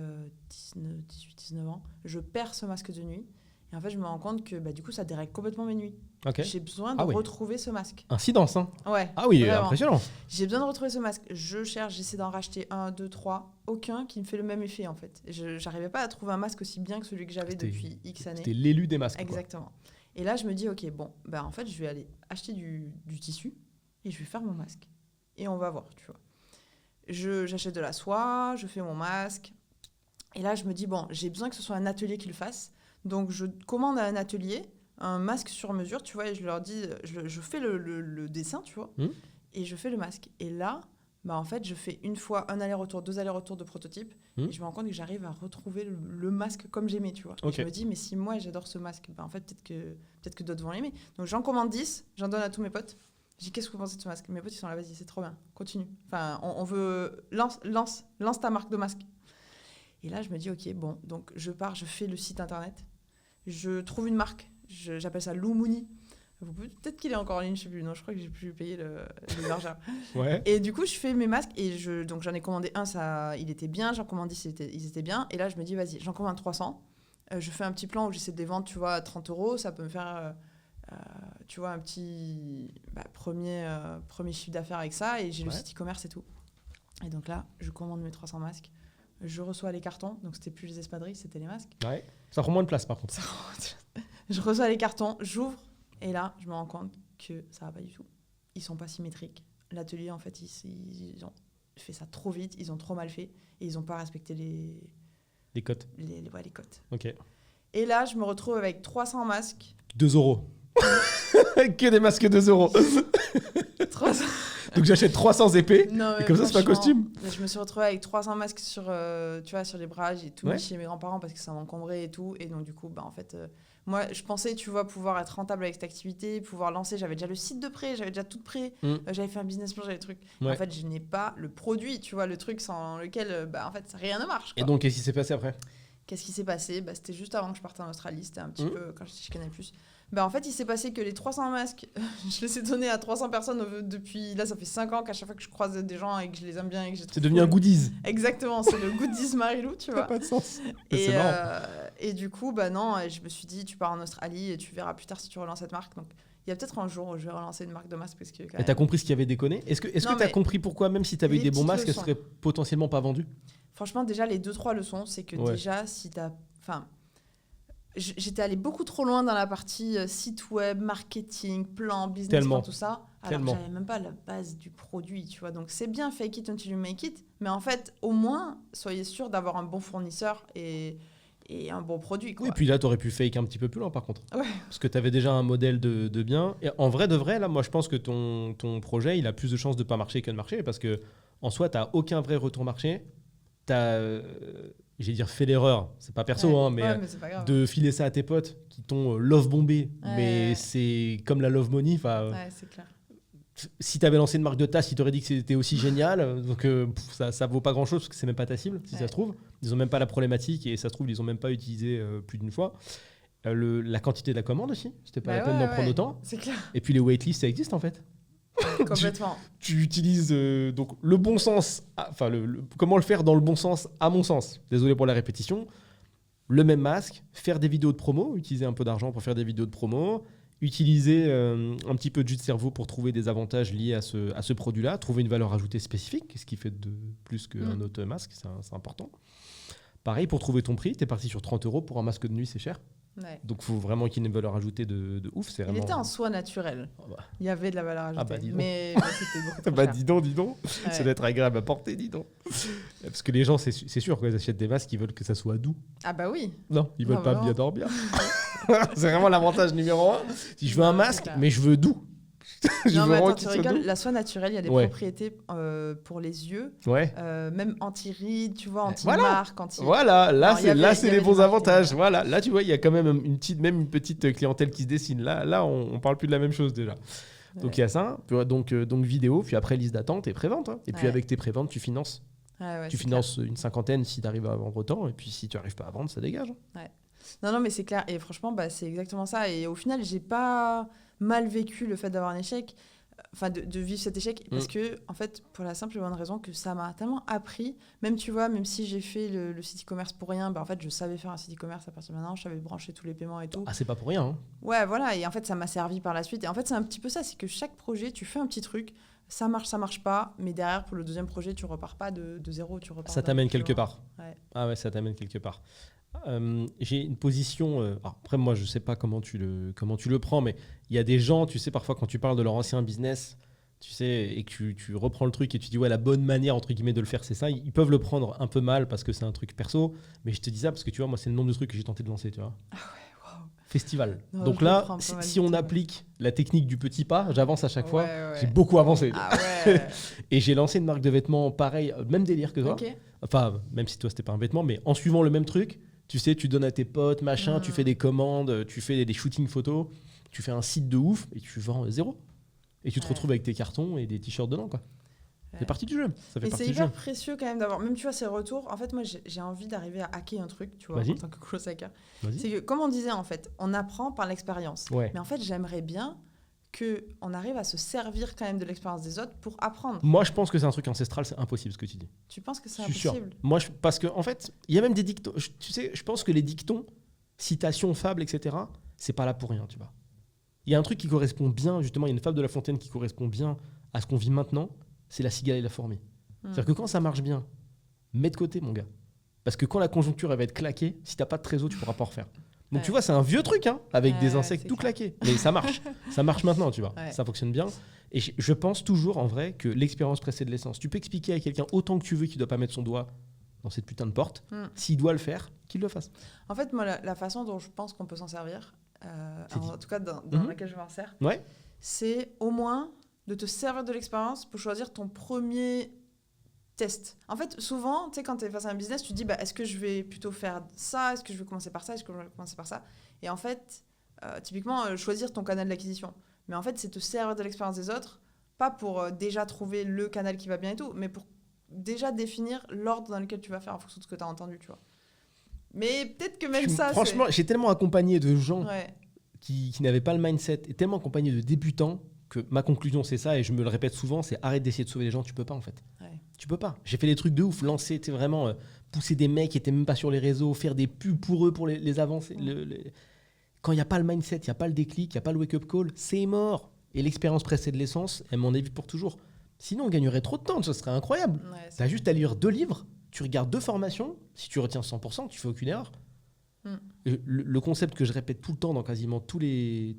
18-19 ans, je perds ce masque de nuit. Et en fait, je me rends compte que du coup, ça dérègle complètement mes nuits. Okay. J'ai besoin de retrouver ce masque. Incidence, hein? Ouais. Ah oui, vraiment. impressionnant. J'ai besoin de retrouver ce masque. Je cherche, j'essaie d'en racheter 1, 2, 3. Aucun qui me fait le même effet, en fait. Je n'arrivais pas à trouver un masque aussi bien que celui que j'avais depuis X années. C'était l'élu des masques. Exactement. Quoi. Et là, je me dis, ok, bon, en fait, je vais aller acheter du tissu et je vais faire mon masque. Et on va voir, tu vois. J'achète de la soie, je fais mon masque. Et là, je me dis, bon, j'ai besoin que ce soit un atelier qui le fasse. Donc, je commande à un atelier un masque sur mesure, tu vois, et je leur dis, je fais le dessin, tu vois, et je fais le masque. Et là, en fait, je fais une fois un aller-retour, 2 allers-retours de prototype, et je me rends compte que j'arrive à retrouver le masque comme j'aimais, tu vois. Okay. Et je me dis, mais si moi, j'adore ce masque, en fait, peut-être que d'autres vont l'aimer. Donc, j'en commande 10, j'en donne à tous mes potes. Je dis, qu'est-ce que vous pensez de ce masque? Mes potes, ils sont là, vas-y, c'est trop bien, continue. Enfin, on veut... Lance ta marque de masque. Et là, je me dis, ok, bon, donc je pars, je fais le site internet, je trouve une marque, j'appelle ça Lumuni. Peut-être qu'il est encore en ligne, je sais plus. Non, je crois que j'ai pu payer l'hébergeur. Ouais. Et du coup, je fais mes masques et donc j'en ai commandé un, il était bien. J'en commande 10, ils étaient bien. Et là, je me dis, vas-y, j'en commande 300. Je fais un petit plan où j'essaie de les vendre, tu vois, à 30 €. Ça peut me faire, tu vois, un petit premier chiffre d'affaires avec ça. Et j'ai le site e-commerce et tout. Et donc là, je commande mes 300 masques. Je reçois les cartons. Donc, c'était plus les espadrilles, c'était les masques. Ouais. Ça prend moins de place, par contre. Je reçois les cartons, j'ouvre. Et là, je me rends compte que ça va pas du tout. Ils sont pas symétriques. L'atelier, en fait, ils ont fait ça trop vite, ils ont trop mal fait et ils ont pas respecté les cotes. Les cotes. Ok. Et là, je me retrouve avec 300 masques. 2 €. Que des masques 2 €. 300. Donc j'achète 300 épées. Non, et comme ça, c'est pas un costume. Je me suis retrouvée avec 300 masques sur les bras. J'ai tout mis chez mes grands-parents parce que ça m'encombrait et tout. Et donc, du coup, en fait... moi, je pensais, tu vois, pouvoir être rentable avec cette activité, pouvoir lancer. J'avais déjà le site de prêt, j'avais déjà tout de prêt. J'avais fait un business plan, j'avais des trucs. Ouais. En fait, je n'ai pas le produit, tu vois, le truc sans lequel, en fait, rien ne marche. Quoi. Et donc, qu'est-ce qui s'est passé après ? Qu'est-ce qui s'est passé ? C'était juste avant que je parte en Australie, c'était un petit peu quand je connais plus. En fait, il s'est passé que les 300 masques, je les ai donnés à 300 personnes depuis... Là, ça fait 5 ans qu'à chaque fois que je croise des gens et que je les aime bien et que j'ai... C'est devenu un goodies. Exactement, c'est le goodies Marilou, tu vois. Ça n'a pas de sens. Et, c'est marrant. Et du coup, non, je me suis dit, tu pars en Australie et tu verras plus tard si tu relances cette marque. Donc, il y a peut-être un jour où je vais relancer une marque de masque. Parce que, et t'as compris ce qui avait déconné ? Est-ce que t'as compris pourquoi, même si t'avais eu des bons masques, elles seraient potentiellement pas vendues ? Franchement, déjà, les 2-3 leçons, c'est que déjà, si t'as... Enfin, j'étais allée beaucoup trop loin dans la partie site web, marketing, plan, business, plan, tout ça. Alors que j'avais même pas la base du produit, tu vois. Donc, c'est bien fake it until you make it. Mais en fait, au moins, soyez sûr d'avoir un bon fournisseur et un bon produit, quoi. Oui, et puis là, tu aurais pu fake un petit peu plus loin, par contre. Ouais. Parce que tu avais déjà un modèle de bien. Et en vrai, de vrai, là, moi, je pense que ton projet, il a plus de chances de pas marcher que de marcher. Parce que en soi, tu n'as aucun vrai retour marché. Tu as, j'ai dire, fait l'erreur. C'est pas perso, mais c'est pas grave. de filer ça à tes potes qui t'ont love bombé. Mais c'est comme la love money. Ouais, c'est clair. Si tu avais lancé une marque de tasse, ils t'auraient dit que c'était aussi génial. Donc ça vaut pas grand chose parce que c'est même pas ta cible, si ça se trouve. Ils ont même pas la problématique et ça se trouve, ils ont même pas utilisé plus d'une fois. La quantité de la commande aussi, c'était pas la peine d'en prendre autant. C'est clair. Et puis les waitlists, ça existe en fait. Complètement. Tu utilises donc le bon sens, comment le faire dans le bon sens, à mon sens. Désolé pour la répétition. Le même masque, faire des vidéos de promo, utiliser un peu d'argent pour faire des vidéos de promo, utiliser un petit peu de jus de cerveau pour trouver des avantages liés à ce produit-là, trouver une valeur ajoutée spécifique, ce qui fait de plus qu'un autre masque, c'est important. Pareil, pour trouver ton prix, tu es parti sur 30 € pour un masque de nuit, c'est cher. Ouais. Donc il faut vraiment qu'il y ait une valeur ajoutée de ouf. C'est vraiment... Il était en soie naturelle. Il y avait de la valeur ajoutée. Mais c'était beaucoup trop cher. Dis donc. Ouais. Ça doit être agréable à porter, dis donc. Parce que les gens, c'est sûr, quand ils achètent des masques, ils veulent que ça soit doux. Ah bah oui. Non, ils veulent pas bien dormir. C'est vraiment l'avantage numéro 1. Si je veux un masque, mais je veux doux. Non, mais attends, tu rigoles, la soie naturelle, il y a des propriétés pour les yeux, même anti-rides, tu vois, anti-marque, Voilà, là, c'est les bons avantages. Voilà, là, tu vois, il y a quand même une petite clientèle qui se dessine. Là, on parle plus de la même chose déjà. Donc, il y a ça. Donc, vidéo, puis après, liste d'attente et prévente. Hein. Et puis, avec tes préventes, tu finances. Tu finances une 50aine si tu arrives à vendre autant. Et puis, si tu n'arrives pas à vendre, ça dégage. Ouais. Non, mais c'est clair. Et franchement, c'est exactement ça. Et au final, j'ai pas mal vécu le fait d'avoir un échec, enfin de vivre cet échec, parce que, en fait, pour la simple et bonne raison que ça m'a tellement appris, même, tu vois, même si j'ai fait le site e-commerce pour rien, en fait, je savais faire un site e-commerce à partir de maintenant, je savais brancher tous les paiements et tout. Ah, c'est pas pour rien, hein. Ouais, voilà, et en fait, ça m'a servi par la suite. Et en fait, c'est un petit peu ça, c'est que chaque projet, tu fais un petit truc, ça marche pas, mais derrière, pour le deuxième projet, tu repars pas de zéro, tu repars. Ça t'amène quelque part. Ouais. Ah ouais, ça t'amène quelque part. J'ai une position. Après, moi, je sais pas comment tu le prends, mais il y a des gens, tu sais, parfois quand tu parles de leur ancien business, tu sais, et que tu reprends le truc et tu dis ouais, la bonne manière entre guillemets de le faire, c'est ça. Ils peuvent le prendre un peu mal parce que c'est un truc perso, mais je te dis ça parce que tu vois, moi, c'est le nombre de trucs que j'ai tenté de lancer, tu vois. Ah ouais, wow. Festival. Non, donc là, si on applique la technique du petit pas, j'avance à chaque fois. Ouais. J'ai beaucoup avancé. Ah ouais. Et j'ai lancé une marque de vêtements pareil, même délire que toi. Okay. Enfin, même si toi c'était pas un vêtement, mais en suivant le même truc. Tu sais, tu donnes à tes potes, machin, tu fais des commandes, tu fais des shootings photos, tu fais un site de ouf et tu vends 0. Et tu te retrouves avec tes cartons et des t-shirts dedans, quoi. Ouais. C'est partie du jeu. Ça fait partie du jeu. C'est hyper précieux quand même d'avoir, même tu vois, ces retours. En fait, moi, j'ai envie d'arriver à hacker un truc, tu vois, en tant que close hacker. C'est que, comme on disait, en fait, on apprend par l'expérience. Ouais. Mais en fait, j'aimerais bien qu'on arrive à se servir quand même de l'expérience des autres pour apprendre. Moi, je pense que c'est un truc ancestral, c'est impossible ce que tu dis. Tu penses que c'est impossible ? Sûr. Moi, parce que en fait, il y a même des dictons. Tu sais, je pense que les dictons, citations, fables, etc., c'est pas là pour rien, tu vois. Il y a un truc qui correspond bien, justement, il y a une fable de La Fontaine qui correspond bien à ce qu'on vit maintenant, c'est la cigale et la fourmi. C'est-à-dire que quand ça marche bien, mets de côté, mon gars. Parce que quand la conjoncture elle va être claquée, si t'as pas de trésor, tu pourras pas en refaire. Donc tu vois, c'est un vieux truc, hein, avec des insectes tout claqués. Mais ça marche. Ça marche maintenant, tu vois. Ouais. Ça fonctionne bien. Et je pense toujours, en vrai, que l'expérience précède l'essence. Tu peux expliquer à quelqu'un autant que tu veux qu'il doit pas mettre son doigt dans cette putain de porte. S'il doit le faire, qu'il le fasse. En fait, moi, la façon dont je pense qu'on peut s'en servir, en tout cas dans laquelle je m'en sers, c'est au moins de te servir de l'expérience pour choisir ton premier test. En fait, souvent, tu sais, quand tu es face à un business, tu te dis, est-ce que je vais plutôt faire ça ? Est-ce que je vais commencer par ça ? Est-ce que je vais commencer par ça ? Et en fait, typiquement, choisir ton canal d'acquisition. Mais en fait, c'est te servir de l'expérience des autres, pas pour déjà trouver le canal qui va bien et tout, mais pour déjà définir l'ordre dans lequel tu vas faire en fonction de ce que tu as entendu, tu vois. Mais peut-être que même ça... Franchement, j'ai tellement accompagné de gens Ouais. qui n'avaient pas le mindset et tellement accompagné de débutants que ma conclusion, c'est ça, et je me le répète souvent, c'est arrête d'essayer de sauver les gens, tu peux pas en fait. Ouais. Tu peux pas. J'ai fait des trucs de ouf, lancer, vraiment pousser des mecs qui étaient même pas sur les réseaux, faire des pubs pour eux pour les avancer. Quand il n'y a pas le mindset, il n'y a pas le déclic, il n'y a pas le wake-up call, c'est mort. Et l'expérience précède l'essence, elle m'en évite pour toujours. Sinon, on gagnerait trop de temps, ce serait incroyable. Ouais, Tu as juste à lire 2 livres, tu regardes 2 formations, si tu retiens 100%, tu fais aucune erreur. Le concept que je répète tout le temps dans quasiment tous les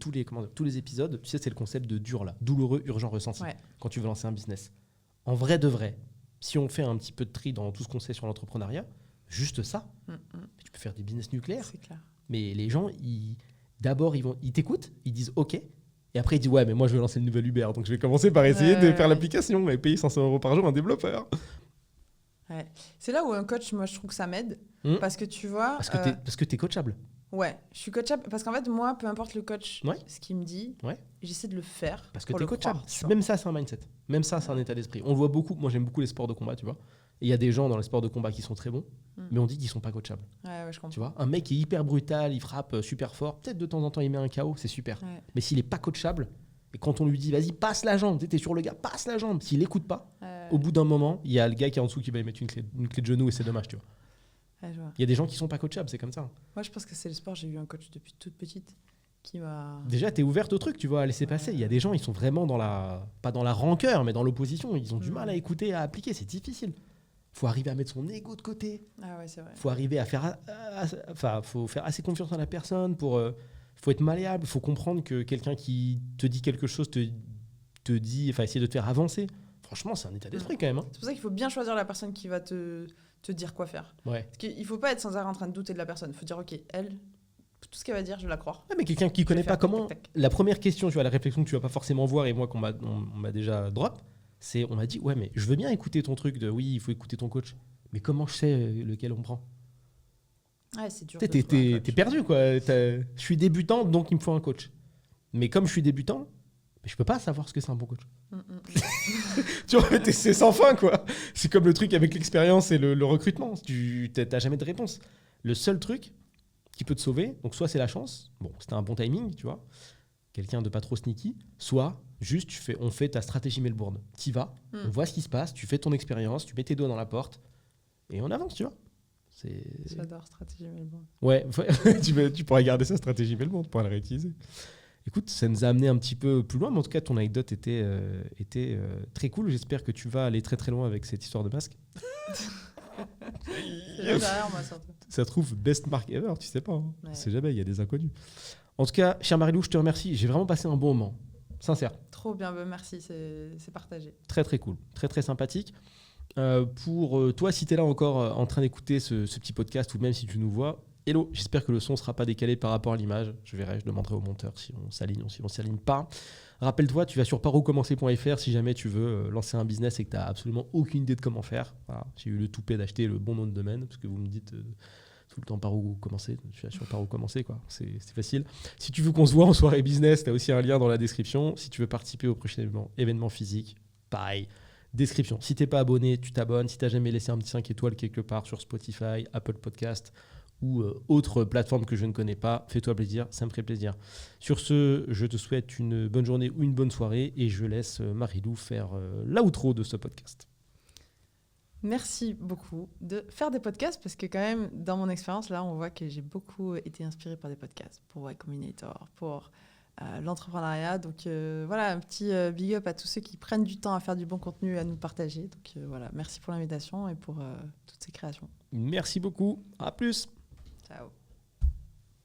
épisodes, tu sais, c'est le concept de dur, là, douloureux, urgent, ressenti, quand tu veux lancer un business. En vrai de vrai, si on fait un petit peu de tri dans tout ce qu'on sait sur l'entrepreneuriat, juste ça, tu peux faire des business nucléaires. C'est clair. Mais les gens, d'abord, ils t'écoutent, ils disent OK, et après ils disent ouais, mais moi je veux lancer le nouvel Uber, donc je vais commencer par essayer de faire l'application et payer 500 € par jour à un développeur. Ouais. C'est là où un coach, moi, je trouve que ça m'aide. Parce que tu vois... Parce que t'es coachable. Ouais, je suis coachable. Parce qu'en fait, moi, peu importe le coach, ce qu'il me dit, j'essaie de le faire. Parce que t'es coachable. Même ça, c'est un mindset. Même ça, c'est un état d'esprit. On le voit beaucoup. Moi, j'aime beaucoup les sports de combat, tu vois. Et il y a des gens dans les sports de combat qui sont très bons, mais on dit qu'ils sont pas coachables. Ouais, je comprends. Tu vois, un mec qui est hyper brutal, il frappe super fort, peut-être de temps en temps il met un KO, c'est super. Ouais. Mais s'il est pas coachable, et quand on lui dit vas-y passe la jambe, t'es sur le gars, passe la jambe, s'il écoute pas, au bout d'un moment, il y a le gars qui est en dessous qui va lui mettre une clé de genou et c'est dommage, tu vois. Il y a des gens qui sont pas coachables, c'est comme ça. Moi je pense que c'est le sport, j'ai eu un coach depuis toute petite qui m'a... Déjà t'es ouverte au truc, tu vois, à laisser passer. Il y a des gens, ils sont vraiment pas dans la rancœur, mais dans l'opposition, ils ont du mal à écouter, à appliquer, c'est difficile. Faut arriver à mettre son ego de côté. Ah ouais, c'est vrai. Faut arriver à faire... faut faire assez confiance en la personne pour... faut être malléable, faut comprendre que quelqu'un qui te dit quelque chose te dit... Enfin, essayer de te faire avancer. Franchement, c'est un état d'esprit quand même. Hein. C'est pour ça qu'il faut bien choisir la personne qui va te dire quoi faire. Ouais. Parce qu'il faut pas être sans arrêt en train de douter de la personne. Il faut dire, ok, elle, tout ce qu'elle va dire, je vais la croire. Ouais, mais quelqu'un qui connaît pas comment... La première question, tu vois, la réflexion que tu vas pas forcément voir, et moi qu'on m'a déjà drop, c'est on m'a dit, ouais, mais je veux bien écouter ton truc de oui, il faut écouter ton coach. Mais comment je sais lequel on prend ? Ouais, c'est dur. T'es perdu, quoi. Je suis débutant, donc il me faut un coach. Mais comme je suis débutant, je peux pas savoir ce que c'est un bon coach. Tu vois, c'est sans fin, quoi. C'est comme le truc avec l'expérience et le recrutement. T'as jamais de réponse. Le seul truc qui peut te sauver, donc soit c'est la chance, bon, c'était un bon timing, tu vois, quelqu'un de pas trop sneaky, soit juste on fait ta stratégie Melbourne. T'y vas, on voit ce qui se passe, tu fais ton expérience, tu mets tes doigts dans la porte et on avance, tu vois. J'adore stratégie Melbourne. Ouais, tu pourrais garder ça, stratégie Melbourne, tu pourrais la réutiliser. Écoute, ça nous a amené un petit peu plus loin, mais en tout cas, ton anecdote était très cool. J'espère que tu vas aller très très loin avec cette histoire de masque. C'est derrière moi, surtout. Ça se trouve best marque ever, tu sais pas. Hein. Ouais. C'est jamais, il y a des inconnus. En tout cas, chère Marie-Lou, je te remercie. J'ai vraiment passé un bon moment. Sincère. Trop bien, merci, c'est partagé. Très très cool, très très sympathique. Pour toi, si tu es là encore en train d'écouter ce petit podcast ou même si tu nous vois, hello, j'espère que le son ne sera pas décalé par rapport à l'image. Je demanderai au monteur si on s'aligne ou si on ne s'aligne pas. Rappelle-toi, tu vas sur paroutcommencer.fr si jamais tu veux lancer un business et que tu n'as absolument aucune idée de comment faire. Voilà. J'ai eu le toupet d'acheter le bon nom de domaine parce que vous me dites tout le temps par où commencer. Je suis sur par où commencer, quoi. C'est facile. Si tu veux qu'on se voit en soirée business, tu as aussi un lien dans la description. Si tu veux participer au prochain événement physique, pareil. Description. Si tu n'es pas abonné, tu t'abonnes. Si tu n'as jamais laissé un petit 5 étoiles quelque part sur Spotify, Apple Podcast ou autre plateforme que je ne connais pas, fais-toi plaisir, ça me ferait plaisir. Sur ce, je te souhaite une bonne journée ou une bonne soirée et je laisse Marie-Lou faire l'outro de ce podcast. Merci beaucoup de faire des podcasts parce que quand même, dans mon expérience, là, on voit que j'ai beaucoup été inspirée par des podcasts pour Y Combinator, pour l'entrepreneuriat. Donc voilà, un petit big up à tous ceux qui prennent du temps à faire du bon contenu et à nous partager. Donc voilà, merci pour l'invitation et pour toutes ces créations. Merci beaucoup, à plus. Ciao.